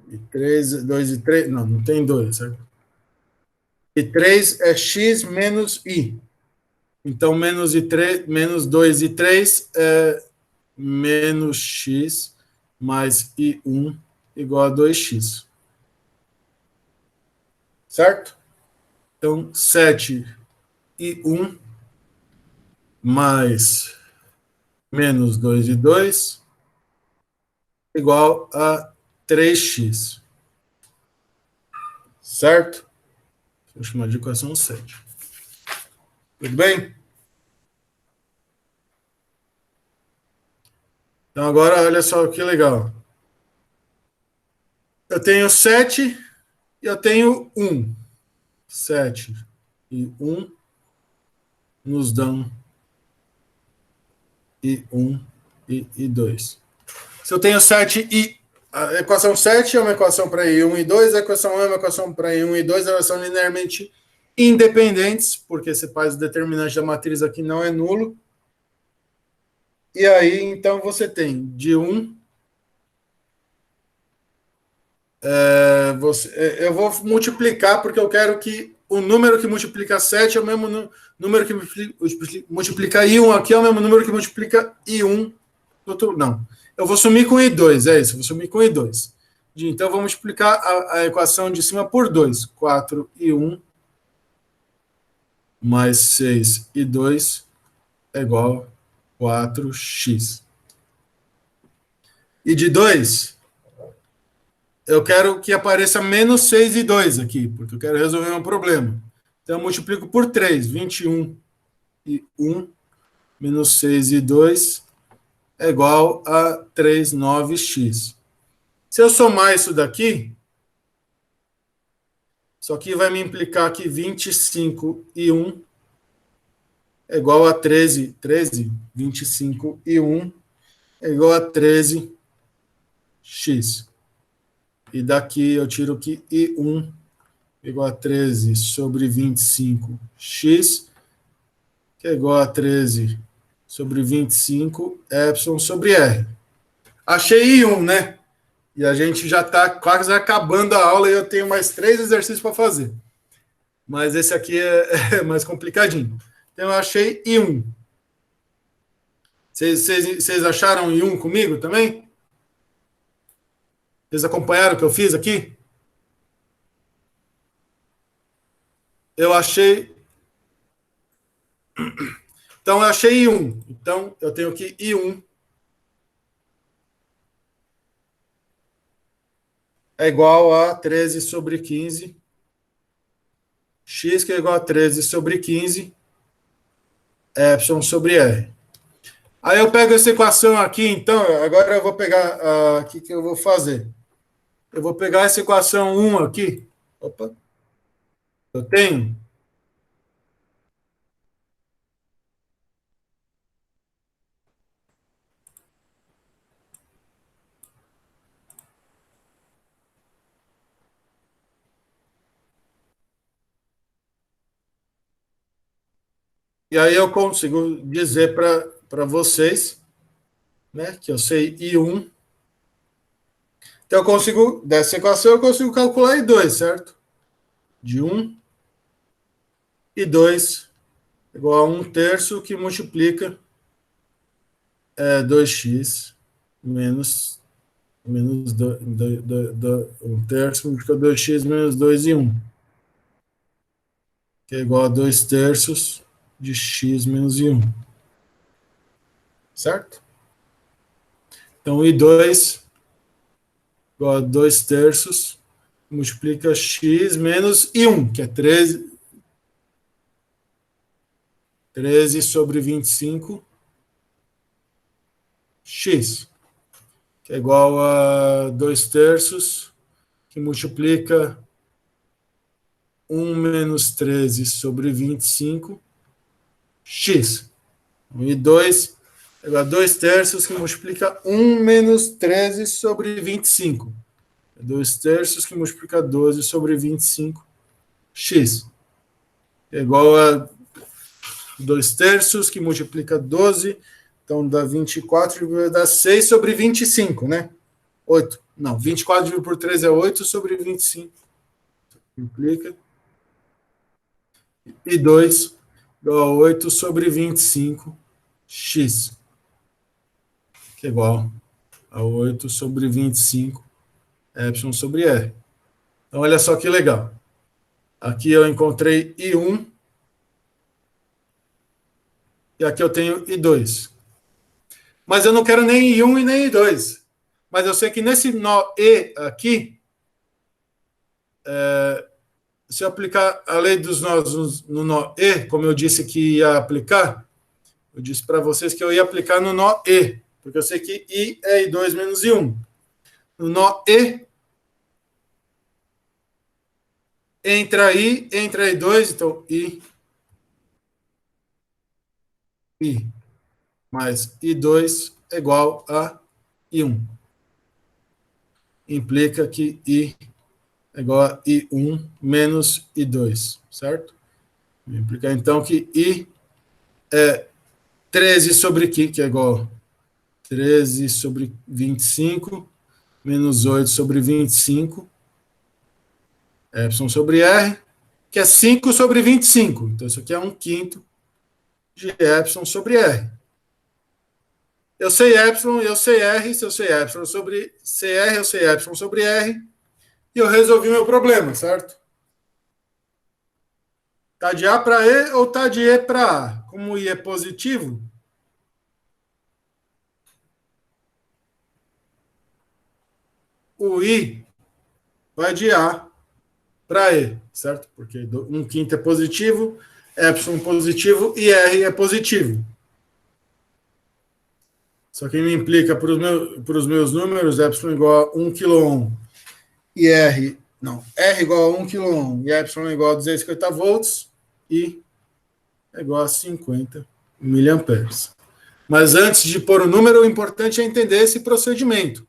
S1: E 3, 2 e 3, não tem 2, certo? E 3 é x menos i. Então, menos 2 e 3 é menos x mais i1 igual a 2x. Certo? Então, 7 e 1 mais menos 2 e 2 igual a 3x. Certo? Vou chamar de equação 7. Tudo bem? Então, agora, olha só que legal. Eu tenho 7 e eu tenho 1. 7 e 1 nos dão I1 e 2. Se eu tenho 7 e... A equação 7 é uma equação para I1 e 2, a equação 1 é uma equação para I1 e 2, elas são linearmente independentes, porque esse faz o determinante da matriz aqui não é nulo. E aí, então, você tem de 1... eu vou multiplicar, porque eu quero que o número que multiplica 7 é o mesmo número que multiplica I1 aqui, é o mesmo número que multiplica I1. Não, eu vou sumir com I2, é isso, eu vou sumir com I2. Então, eu vou multiplicar a equação de cima por 2. 4I1 mais 6I2 é igual a 4x. E de 2... eu quero que apareça menos 6 e 2 aqui, porque eu quero resolver um problema. Então, eu multiplico por 3. 21 e 1 menos 6 e 2 é igual a 3, 9x. Se eu somar isso daqui, isso aqui vai me implicar que 25 e 1 é igual a 13. 13, 25 e 1 é igual a 13x. E daqui eu tiro que I1 igual a 13 sobre 25x, que é igual a 13 sobre 25 epsilon sobre R. Achei I1, né? E a gente já está quase acabando a aula e eu tenho mais 3 exercícios para fazer. Mas esse aqui é mais complicadinho. Então, eu achei I1. Vocês acharam I1 comigo também? Vocês acompanharam o que eu fiz aqui? Eu achei... Então, eu achei I1. Então, eu tenho que I1 é igual a 13 sobre 15. X que é igual a 13 sobre 15. Epsilon sobre R. Aí eu pego essa equação aqui, então, agora eu vou pegar aqui que eu vou fazer. Eu vou pegar essa equação 1 aqui. Opa, eu tenho. E aí eu consigo dizer para vocês, né, que eu sei I1. Então eu consigo, dessa equação, eu consigo calcular I2, certo? De 1 e 2 igual a 1/3 que multiplica 2x menos 1/3 multiplica 2x menos 2 e 1, que é igual a 2/3 de x menos I1, certo? Então, I2 igual a 2/3 multiplica x menos I1, que é 13 sobre 25x, que é igual a 2/3 que multiplica 1 menos 13 sobre 25x. E 2 é igual a 2/3 que multiplica 1 menos 13 sobre 25. 2/3 que multiplica 12 sobre 25x. É igual a 2/3 que multiplica 12, então dá 24, vai dar 6 sobre 25, né? 8. Não, 24 dividido por 3 é 8 sobre 25. Implica. E 2 igual a 8 sobre 25x, que é igual a 8 sobre 25 epsilon sobre R. Então, olha só que legal. Aqui eu encontrei I1 e aqui eu tenho I2. Mas eu não quero nem I1 e nem I2. Mas eu sei que nesse nó E aqui, se eu aplicar a lei dos nós no nó E, como eu disse que ia aplicar, eu disse para vocês que eu ia aplicar no nó E, porque eu sei que I é I2 menos I1. No nó E, entra I, entra I2, então I mais I2 é igual a I1. Implica que I é igual a I1 menos I2, certo? Implica então que I é 13 sobre Q, que é igual a 13 sobre 25, menos 8 sobre 25, epsilon sobre R, que é 5 sobre 25. Então, isso aqui é 1/5 de epsilon sobre R. Eu sei epsilon, eu sei R, se eu sei epsilon sobre CR, eu sei epsilon sobre R, e eu resolvi meu problema, certo? Tá de A para E ou tá de E para A? Como I é positivo, o I vai de A para E, certo? Porque 1/5 é positivo, epsilon positivo e R é positivo. Só que me implica para os meus números, epsilon igual a 1 kΩ e R igual a 1 kΩ e epsilon igual a 250 volts e é igual a 50 miliamperes. Mas antes de pôr o número, o importante é entender esse procedimento.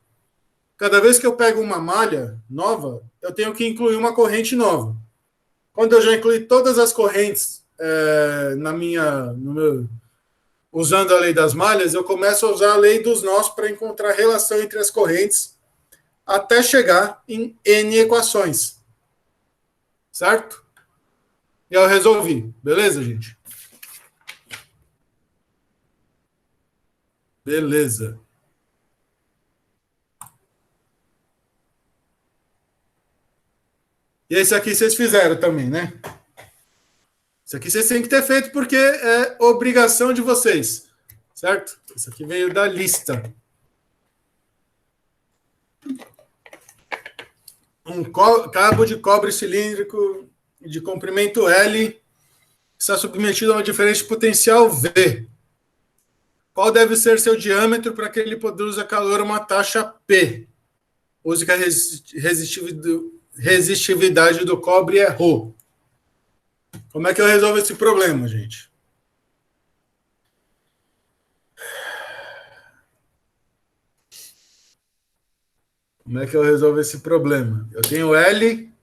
S1: Cada vez que eu pego uma malha nova, eu tenho que incluir uma corrente nova. Quando eu já incluí todas as correntes usando a lei das malhas, eu começo a usar a lei dos nós para encontrar relação entre as correntes até chegar em N equações. Certo? E eu resolvi. Beleza, gente? Beleza. E esse aqui vocês fizeram também, né? Isso aqui vocês têm que ter feito porque é obrigação de vocês. Certo? Isso aqui veio da lista. Um cabo de cobre cilíndrico de comprimento L está submetido a uma diferença de potencial V. Qual deve ser seu diâmetro para que ele produza calor a uma taxa P? Use que a resistividade do cobre é Rho. Como é que eu resolvo esse problema, gente? Como é que eu resolvo esse problema? Eu tenho L.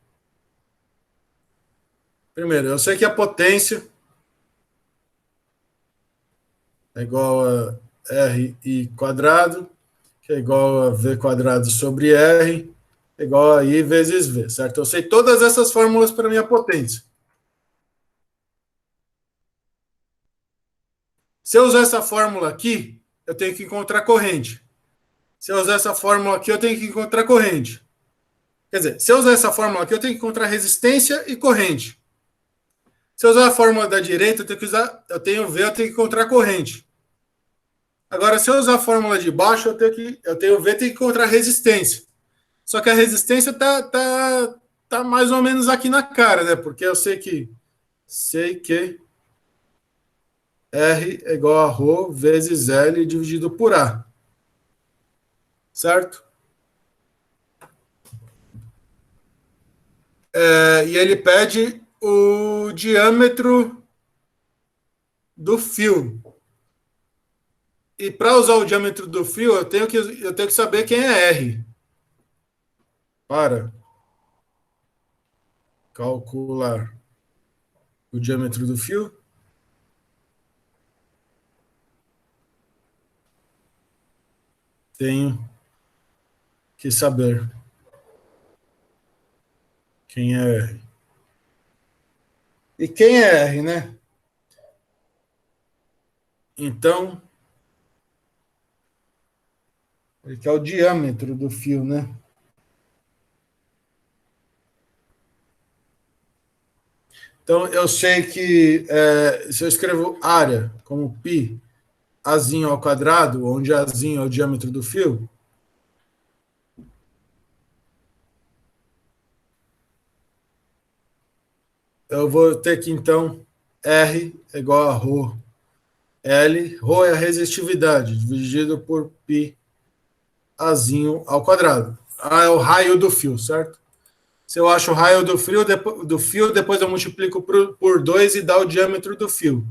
S1: Primeiro, eu sei que a potência é igual a RI quadrado, que é igual a V quadrado sobre R, é igual a I vezes V, certo? Eu sei todas essas fórmulas para minha potência. Se eu usar essa fórmula aqui, eu tenho que encontrar corrente. Se eu usar essa fórmula aqui, eu tenho que encontrar corrente. Quer dizer, se eu usar essa fórmula aqui, eu tenho que encontrar resistência e corrente. Se eu usar a fórmula da direita, eu tenho V, eu tenho que encontrar corrente. Agora, se eu usar a fórmula de baixo, eu tenho V, tenho que encontrar resistência. Só que a resistência tá mais ou menos aqui na cara, né? Porque eu sei que R é igual a Rho vezes L dividido por A. Certo? E ele pede o diâmetro do fio. E para usar o diâmetro do fio, eu tenho que saber quem é R. Para calcular o diâmetro do fio, tenho que saber quem é R. E quem é R, né? Então, ele quer o diâmetro do fio, né? Então, eu sei que se eu escrevo área como π, Azinho ao quadrado, onde Azinho é o diâmetro do fio, eu vou ter que, então, R é igual a Rho L. Rho é a resistividade, dividido por π Azinho ao quadrado. A é o raio do fio, certo? Se eu acho o raio do fio, depois eu multiplico por 2 e dá o diâmetro do fio.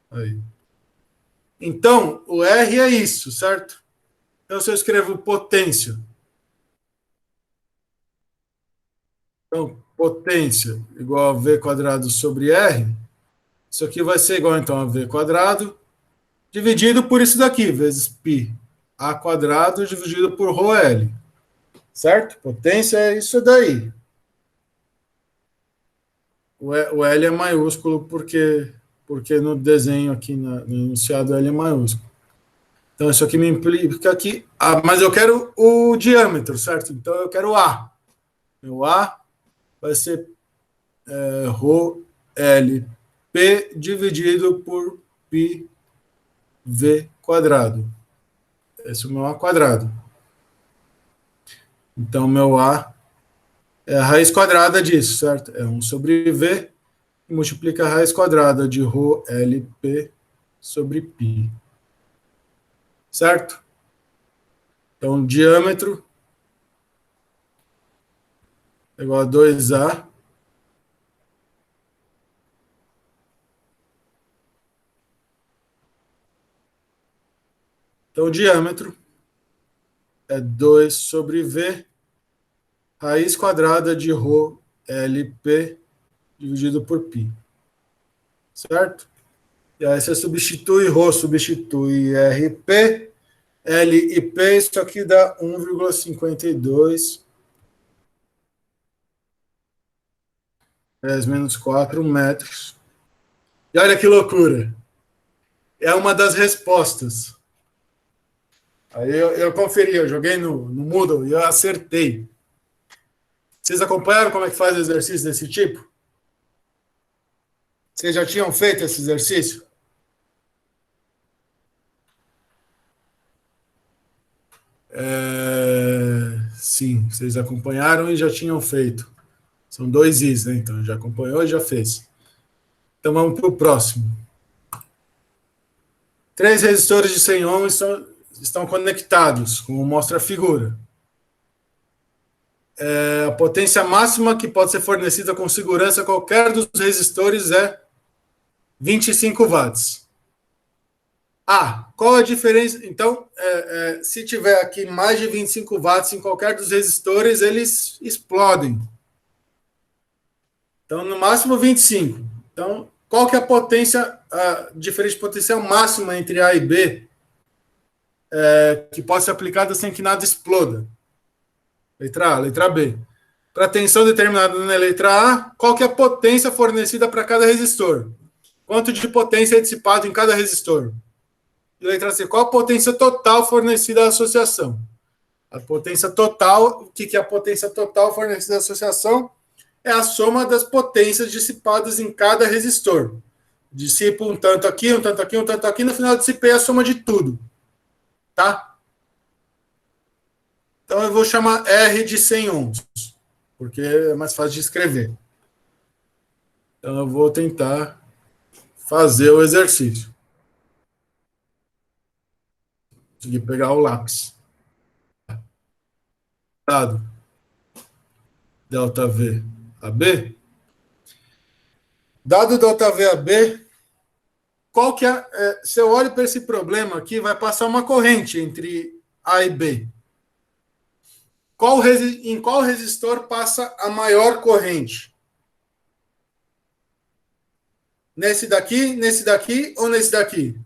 S1: Aí. Então, o R é isso, certo? Então, se eu escrevo potência, então, potência igual a V quadrado sobre R, isso aqui vai ser igual, então, a V quadrado, dividido por isso daqui, vezes π A quadrado, dividido por Rho L. Certo? Potência é isso daí. O L é maiúsculo porque no desenho aqui, no enunciado, L é maiúsculo. Então, isso aqui me implica que... mas eu quero o diâmetro, certo? Então, eu quero A. O A vai ser Rho L P dividido por π V quadrado. Esse é o meu A quadrado. Então, meu A é a raiz quadrada disso, certo? É 1 sobre V, e multiplica a raiz quadrada de Rho LP sobre π. Certo? Então, diâmetro é igual a 2A Então, o diâmetro é 2 sobre V, raiz quadrada de Rho LP dividido por π. Certo? E aí você substitui Rho, substitui RP, L e P, isso aqui dá 1,52 10 menos 4 metros. E olha que loucura! É uma das respostas. Aí eu conferi, eu joguei no Moodle e eu acertei. Vocês acompanharam como é que faz exercício desse tipo? Vocês já tinham feito esse exercício? Sim, vocês acompanharam e já tinham feito. São 2 Is, né? Então já acompanhou e já fez. Então vamos para o próximo. Três resistores de 100 ohms estão conectados, como mostra a figura. A potência máxima que pode ser fornecida com segurança a qualquer dos resistores é 25 watts. Qual a diferença? Então, se tiver aqui mais de 25 watts em qualquer dos resistores, eles explodem. Então, no máximo 25. Então, qual que é a diferença de potencial máxima entre A e B que pode ser aplicada sem que nada exploda? Letra A, letra B. Para tensão determinada na letra A, qual que é a potência fornecida para cada resistor? Quanto de potência é dissipado em cada resistor? E letra C, qual a potência total fornecida à associação? A potência total, o que é a potência total fornecida à associação? É a soma das potências dissipadas em cada resistor. Dissipo um tanto aqui, um tanto aqui, um tanto aqui, no final dissipei a soma de tudo. Tá? Então eu vou chamar R de 100 ohms, porque é mais fácil de escrever. Então eu vou tentar fazer o exercício. Consegui pegar o lápis. Dado delta V a B. Dado delta V a B, qual que se eu olho para esse problema aqui, vai passar uma corrente entre A e B. Em qual resistor passa a maior corrente? Nesse daqui ou nesse daqui?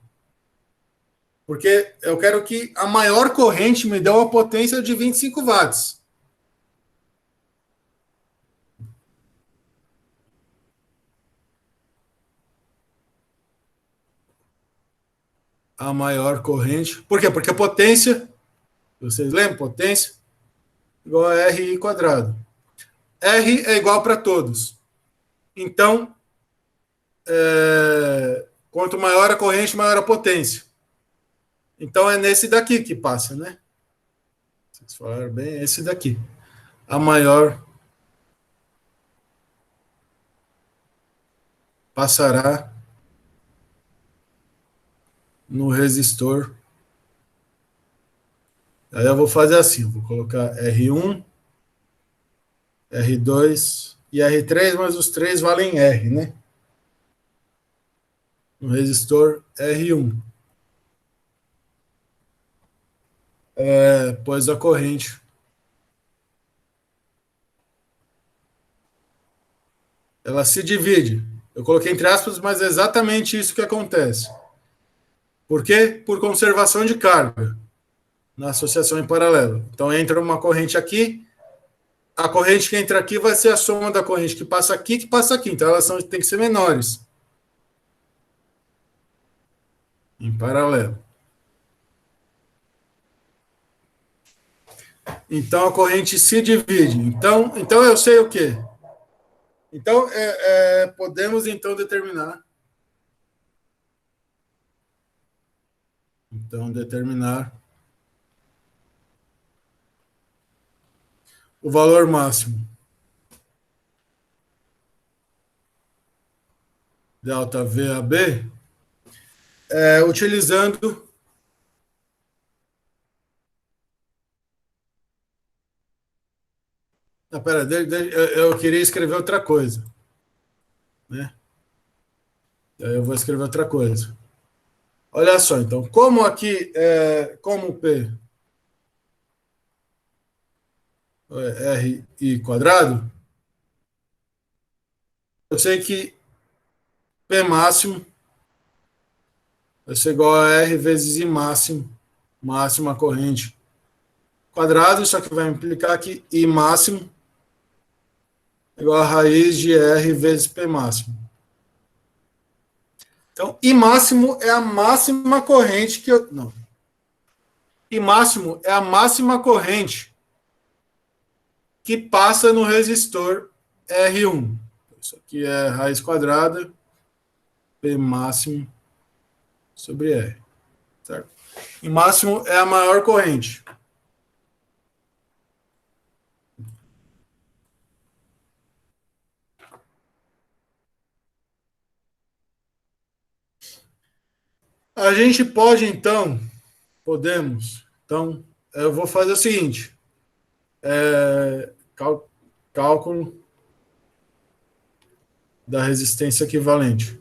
S1: Porque eu quero que a maior corrente me dê uma potência de 25 watts. A maior corrente. Por quê? Porque a potência, vocês lembram? Potência igual a RI quadrado. R é igual para todos. Então, quanto maior a corrente, maior a potência. Então, é nesse daqui que passa, né? Vocês falaram bem, é esse daqui. A maior passará no resistor. Aí eu vou fazer assim, vou colocar R1, R2 e R3, mas os três valem R, né? No resistor R1. Pois a corrente ela se divide. Eu coloquei entre aspas, mas é exatamente isso que acontece. Por quê? Por conservação de carga na associação em paralelo. Então entra uma corrente aqui, a corrente que entra aqui vai ser a soma da corrente que passa aqui, que passa aqui. Então elas têm que ser menores. Em paralelo. Então a corrente se divide. Então eu sei o quê? Então podemos então determinar. Então determinar o valor máximo delta VAB utilizando pera, eu queria escrever outra coisa, né? Eu vou escrever outra coisa. Olha só, então, como aqui como P é RI quadrado, eu sei que P máximo vai ser igual a R vezes I máximo, máxima corrente quadrado, isso aqui vai implicar que I máximo é igual a raiz de R vezes P máximo. Então, I máximo é a máxima corrente que eu... Não. I máximo é a máxima corrente que passa no resistor R1. Isso aqui é raiz quadrada, P máximo sobre R. Certo? I máximo é a maior corrente. A gente pode, então, podemos. Então, eu vou fazer o seguinte: cálculo da resistência equivalente.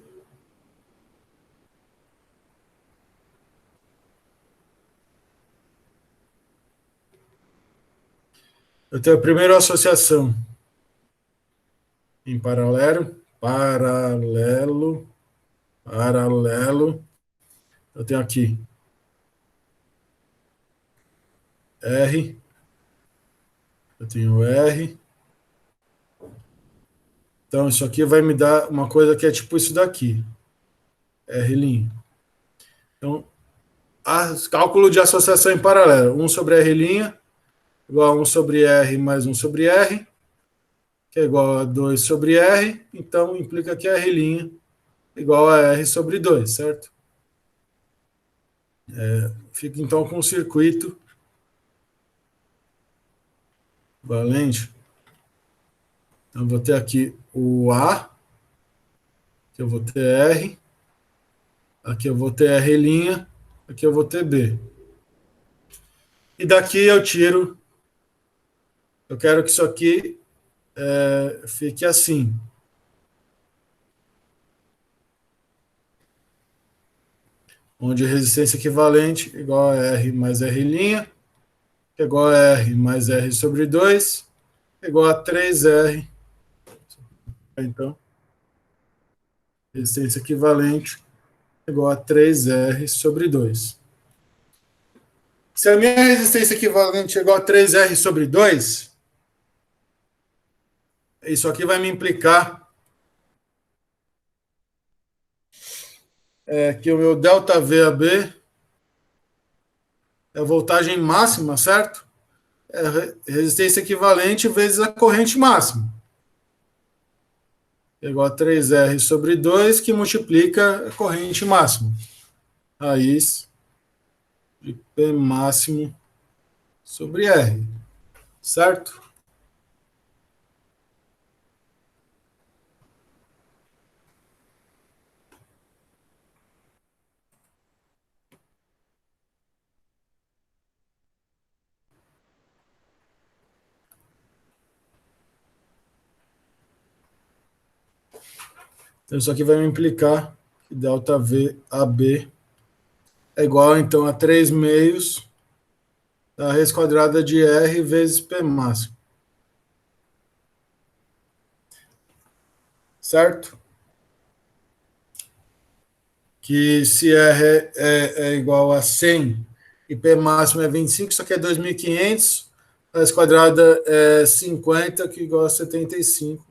S1: Eu tenho a primeira associação em paralelo. Eu tenho aqui R, eu tenho R. Então, isso aqui vai me dar uma coisa que é tipo isso daqui, R'. Então, cálculo de associação em paralelo. 1 sobre R' igual a 1 sobre R mais 1 sobre R, que é igual a 2 sobre R. Então, implica que R' igual a R sobre 2, certo? Fica, então, com um circuito valente. Então, vou ter aqui o A, que eu vou ter R, aqui eu vou ter R', aqui eu vou ter B. E daqui eu tiro, eu quero que isso aqui fique assim. Onde resistência equivalente igual a R mais R', que é igual a R mais R sobre 2, igual a 3R. Então, resistência equivalente igual a 3R sobre 2. Se a minha resistência equivalente é igual a 3R sobre 2, isso aqui vai me implicar que o meu ΔVAB é a voltagem máxima, certo? É resistência equivalente vezes a corrente máxima. É igual a 3R sobre 2, que multiplica a corrente máxima. Raiz de P máximo sobre R. Certo? Então, isso aqui vai me implicar que ΔVAB é igual, então, a 3 meios da raiz quadrada de R vezes P máximo. Certo? Que se R é igual a 100 e P máximo é 25, isso aqui é 2.500, a raiz quadrada é 50, que é igual a 75.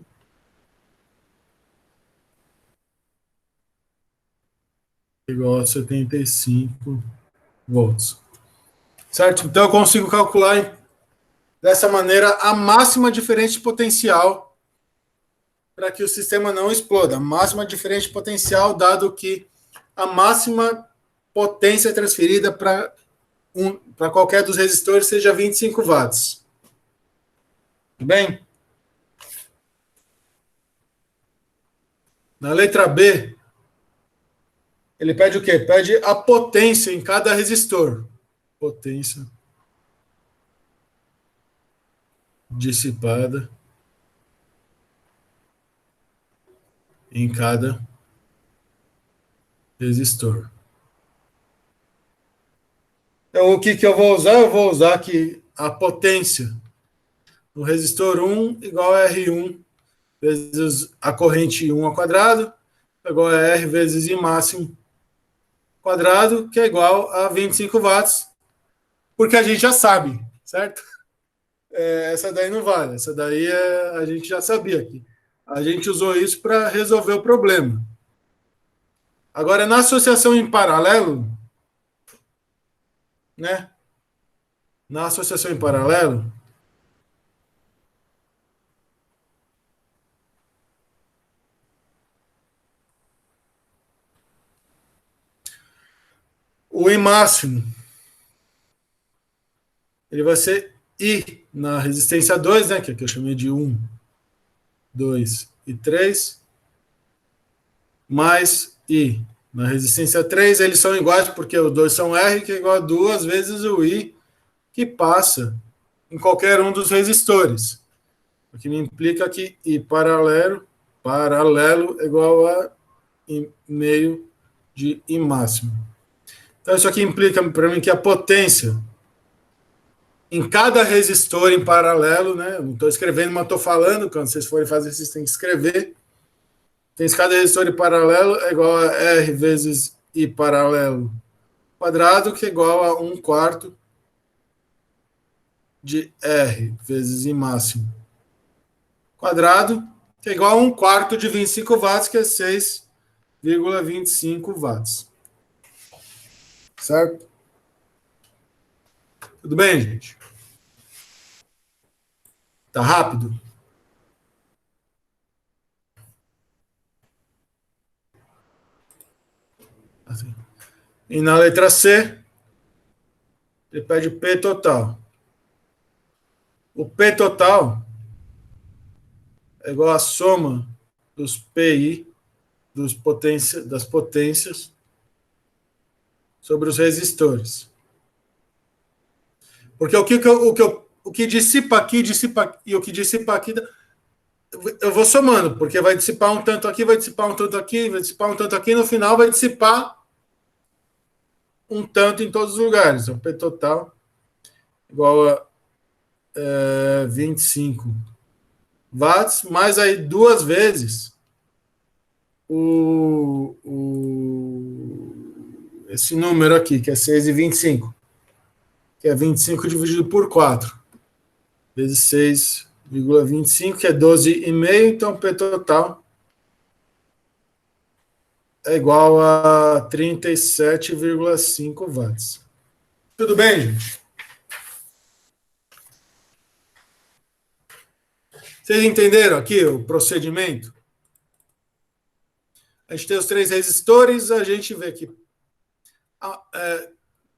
S1: Igual a 75 volts. Certo? Então eu consigo calcular dessa maneira a máxima diferença de potencial para que o sistema não exploda. A máxima diferença de potencial, dado que a máxima potência transferida para qualquer dos resistores seja 25 watts. Bem, na letra B, ele pede o quê? Pede a potência em cada resistor. Potência dissipada em cada resistor. Então, o que eu vou usar? Eu vou usar aqui a potência no resistor 1 igual a R1 vezes a corrente 1 ao quadrado, igual a R vezes I máximo quadrado, que é igual a 25 watts, porque a gente já sabe, certo? Essa daí não vale, essa daí a gente já sabia aqui. A gente usou isso para resolver o problema. Agora, na associação em paralelo, né? Na associação em paralelo, o I máximo ele vai ser I na resistência 2, né? Que aqui eu chamei de 1, 2 e 3, mais I Na resistência 3, eles são iguais porque os dois são R, que é igual a 2 vezes o I, que passa em qualquer um dos resistores. O que me implica que I paralelo é igual a I meio de I máximo. Então, isso aqui implica para mim que a potência em cada resistor em paralelo, né? Eu não estou escrevendo, mas estou falando. Quando vocês forem fazer, vocês têm que escrever. Tem cada resistor em paralelo é igual a R vezes I paralelo quadrado, que é igual a 1/4 de R vezes I máximo quadrado, que é igual a 1/4 de 25 watts, que é 6,25 watts. Certo? Tudo bem, gente? Tá rápido? Assim. E na letra C, ele pede P total. O P total é igual à soma dos PI das potências sobre os resistores. Porque o que dissipa aqui, e o que dissipa aqui, eu vou somando, porque vai dissipar um tanto aqui, vai dissipar um tanto aqui, vai dissipar um tanto aqui, no final vai dissipar um tanto em todos os lugares. Então, P total igual a 25 watts, mais aí duas vezes esse número aqui, que é 6,25, que é 25 dividido por 4, vezes 6,25, que é 12,5, então P total é igual a 37,5 watts. Tudo bem, gente? Vocês entenderam aqui o procedimento? A gente tem os três resistores, a gente vê que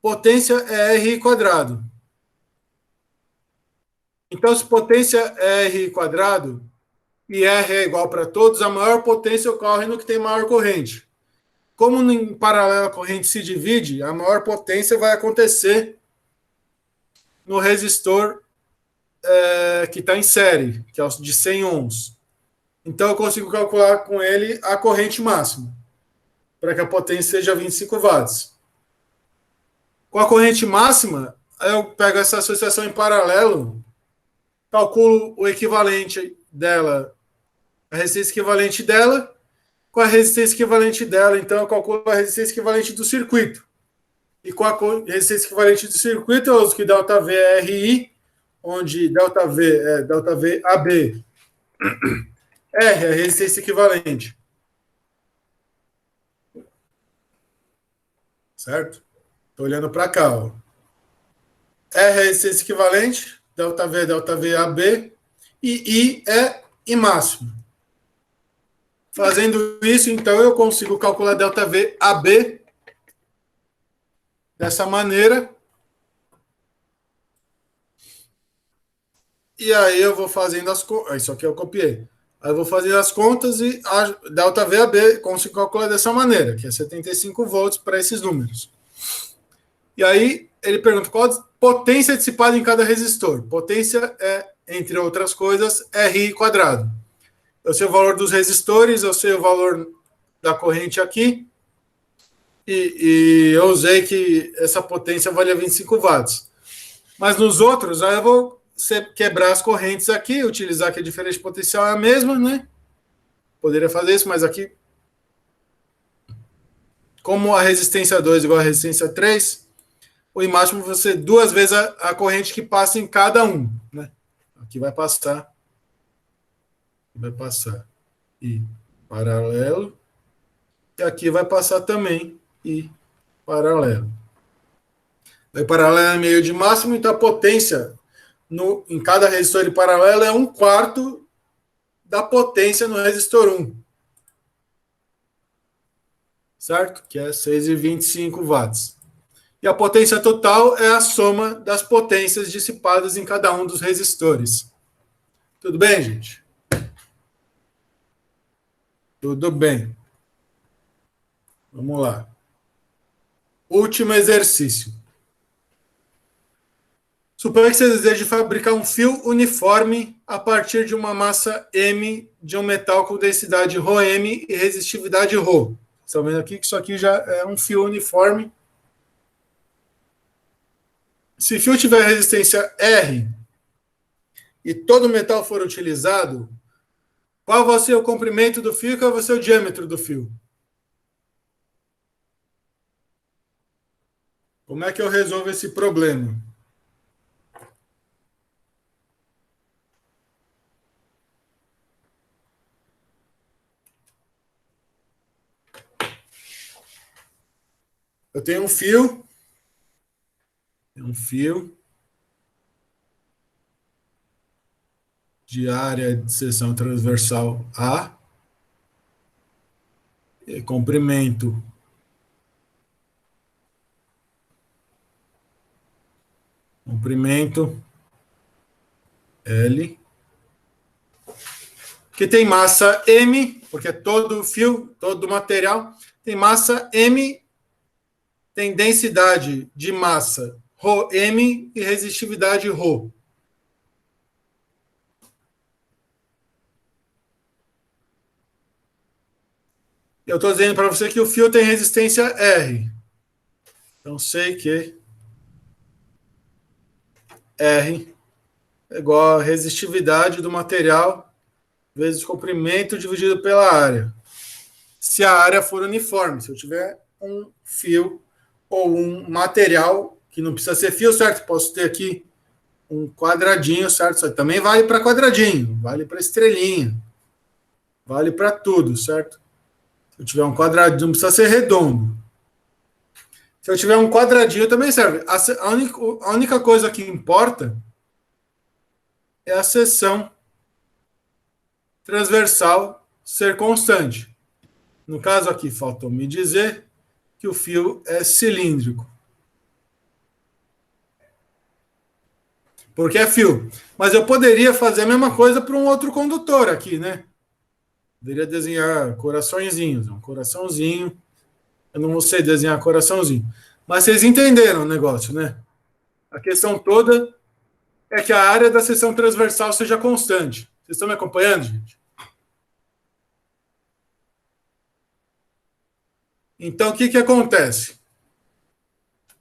S1: potência é R quadrado. Então, se potência é R quadrado e R é igual para todos, a maior potência ocorre no que tem maior corrente. Como em paralelo a corrente se divide, a maior potência vai acontecer no resistor que está em série, que é o de 100 ohms. Então, eu consigo calcular com ele a corrente máxima, para que a potência seja 25 watts. Com a corrente máxima, eu pego essa associação em paralelo, calculo o equivalente dela, a resistência equivalente dela, com a resistência equivalente dela, então eu calculo a resistência equivalente do circuito. E com a resistência equivalente do circuito, eu uso que ΔV é RI, onde ΔV é ΔV AB. R é a resistência equivalente. Certo? Estou olhando para cá. Ó. R é a resistência equivalente, ΔV AB, e I é I máximo. Fazendo isso, então, eu consigo calcular ΔV AB dessa maneira. E aí eu vou fazendo as contas. Isso aqui eu copiei. Aí eu vou fazer as contas e a ΔVAB consigo calcular dessa maneira, que é 75 volts para esses números. E aí ele pergunta qual a potência dissipada em cada resistor. Potência é, entre outras coisas, RI quadrado. Eu sei o valor dos resistores, eu sei o valor da corrente aqui, e eu usei que essa potência valia 25 watts. Mas nos outros, aí eu vou quebrar as correntes aqui, utilizar que a diferença de potencial é a mesma, né? Poderia fazer isso, mas aqui, como a resistência 2 igual a resistência 3, o I máximo vai ser duas vezes a corrente que passa em cada um, né? Aqui vai passar I paralelo, e aqui vai passar também I paralelo. O paralelo é meio de máximo, então a potência em cada resistor em paralelo é 1/4 da potência no resistor 1. Certo? Que é 6,25 watts. E a potência total é a soma das potências dissipadas em cada um dos resistores. Tudo bem, gente? Tudo bem. Vamos lá. Último exercício. Suponha que você deseja fabricar um fio uniforme a partir de uma massa M de um metal com densidade ρm e resistividade ρ. Estão vendo aqui que isso aqui já é um fio uniforme. Se o fio tiver resistência R e todo o metal for utilizado, qual vai ser o comprimento do fio e qual vai ser o diâmetro do fio? Como é que eu resolvo esse problema? Eu tenho um fio de área de seção transversal A, e comprimento L, que tem massa M, porque todo fio, todo material tem massa M, tem densidade de massa ρm e resistividade ρ. Eu estou dizendo para você que o fio tem resistência R. Então, sei que R é igual a resistividade do material vezes o comprimento dividido pela área. Se a área for uniforme, se eu tiver um fio ou um material, que não precisa ser fio, certo? Posso ter aqui um quadradinho, certo? Isso também vale para quadradinho, vale para estrelinha, vale para tudo, certo? Se eu tiver um quadradinho, não precisa ser redondo. Se eu tiver um quadradinho, também serve. A única coisa que importa é a seção transversal ser constante. No caso aqui, faltou me dizer que o fio é cilíndrico. Porque é fio. Mas eu poderia fazer a mesma coisa para um outro condutor aqui, né? Poderia desenhar coraçõezinhos. Um coraçãozinho. Eu não sei desenhar coraçãozinho. Mas vocês entenderam o negócio, né? A questão toda é que a área da seção transversal seja constante. Vocês estão me acompanhando, gente? Então, o que, que acontece?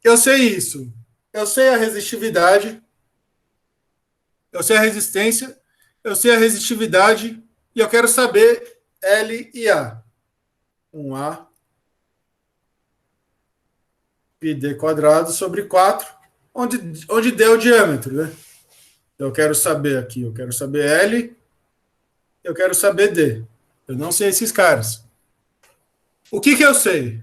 S1: Eu sei isso. Eu sei a resistividade. Eu sei a resistência. Eu sei a resistividade. E eu quero saber L e A. Um A πd quadrado sobre 4, onde deu o diâmetro, né? Eu quero saber aqui, eu quero saber L, eu quero saber D. Eu não sei esses caras. O que, que eu sei?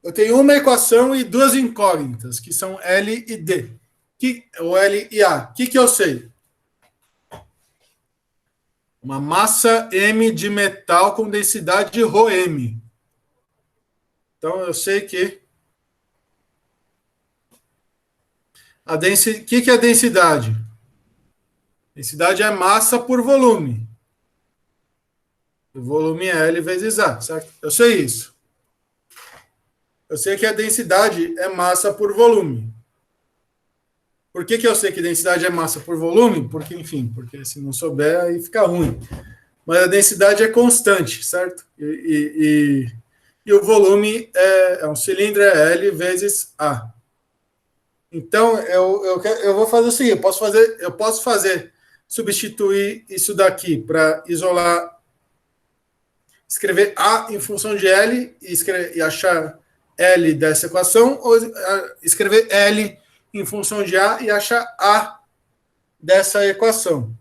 S1: Eu tenho uma equação e duas incógnitas, que são L e D. Ou L e A. O que, que eu sei? Uma massa M de metal com densidade ρm. Então, eu sei que o que, que é a densidade? Densidade é massa por volume. O volume é L vezes A, certo? Eu sei isso. Eu sei que a densidade é massa por volume. Por que, que eu sei que densidade é massa por volume? Porque, enfim, porque se não souber, aí fica ruim. Mas a densidade é constante, certo? E o volume é um cilindro, é L vezes A. Então, eu vou fazer o seguinte, eu posso fazer, substituir isso daqui para isolar, escrever A em função de L e achar L dessa equação, ou escrever L em função de A e achar A dessa equação.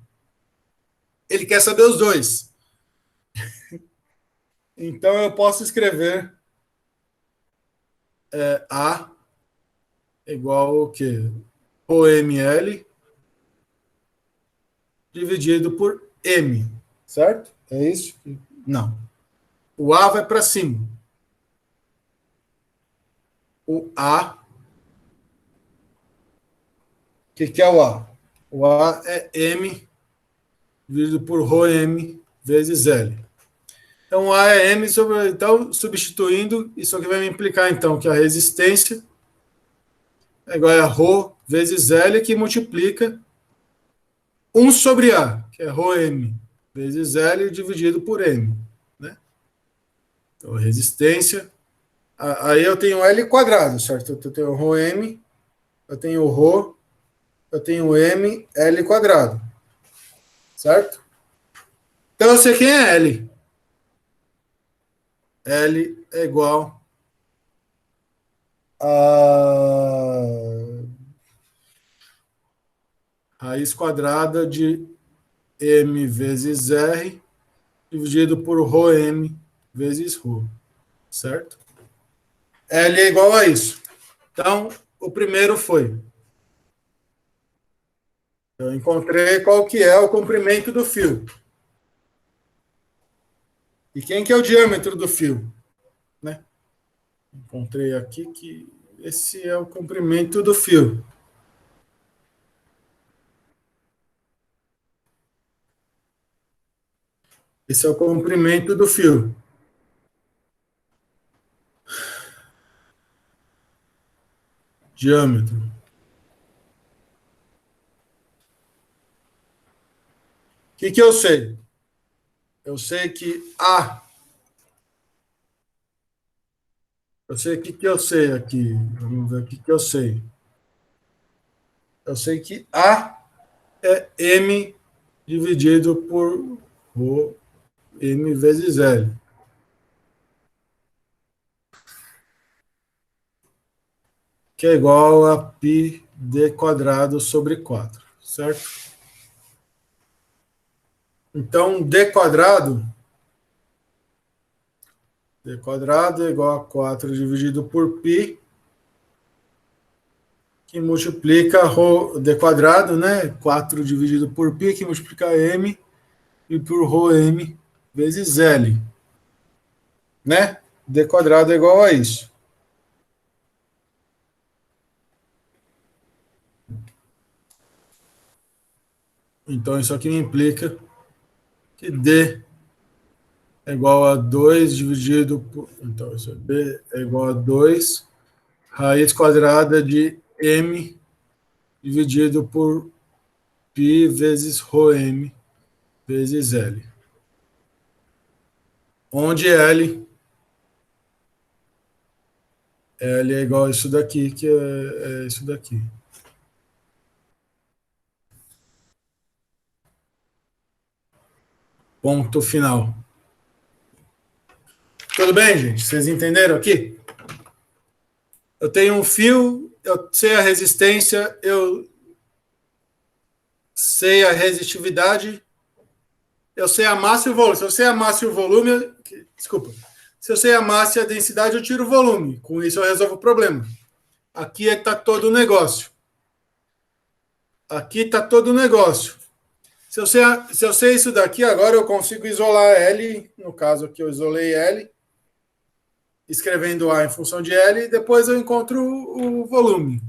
S1: Ele quer saber os dois. Então, eu posso escrever A igual ao quê? OML dividido por M, certo? É isso? Não. O A vai para cima. O A. O que é o A? O A é M dividido por ρm vezes L. Então, A é M sobre... Então, substituindo, isso aqui vai me implicar, então, que a resistência é igual a ρ vezes L, que multiplica 1 sobre A, que é ρm, vezes L dividido por M. Né? Então, resistência... Aí eu tenho L quadrado, certo? Eu tenho ρm, eu tenho ρ, eu tenho M, L quadrado. Certo? Então, eu sei quem é L. L é igual a raiz quadrada de M vezes R dividido por ρm vezes ρ. Certo? L é igual a isso. Então, o primeiro foi. Eu encontrei qual que é o comprimento do fio. E quem que é o diâmetro do fio? Né? Encontrei aqui que esse é o comprimento do fio. Esse é o comprimento do fio. Diâmetro. O que eu sei? Eu sei que A. Eu sei o que eu sei aqui. Vamos ver o que eu sei. Eu sei que A é M dividido por ρ, M vezes L. Que é igual a π d quadrado sobre 4. Certo? Então, d quadrado é igual a 4 dividido por π, que multiplica d quadrado, né? 4 dividido por π, que multiplica m, e por ρm vezes L. Né? D quadrado é igual a isso. Então, isso aqui implica que D é igual a 2 dividido por... Então, isso é B é igual a 2 raiz quadrada de M dividido por π vezes ρm vezes L. Onde L é igual a isso daqui, que é isso daqui. Ponto final. Tudo bem, gente? Vocês entenderam aqui? Eu tenho um fio, eu sei a resistência, eu sei a resistividade, eu sei a massa e o volume. Se eu sei a massa e o volume, desculpa. Se eu sei a massa e a densidade, eu tiro o volume. Com isso eu resolvo o problema. Aqui está todo o negócio. Aqui está todo o negócio. Se eu sei isso daqui, agora eu consigo isolar L, no caso aqui eu isolei L, escrevendo A em função de L, e depois eu encontro o volume.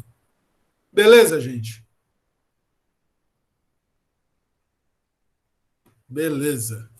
S1: Beleza, gente? Beleza.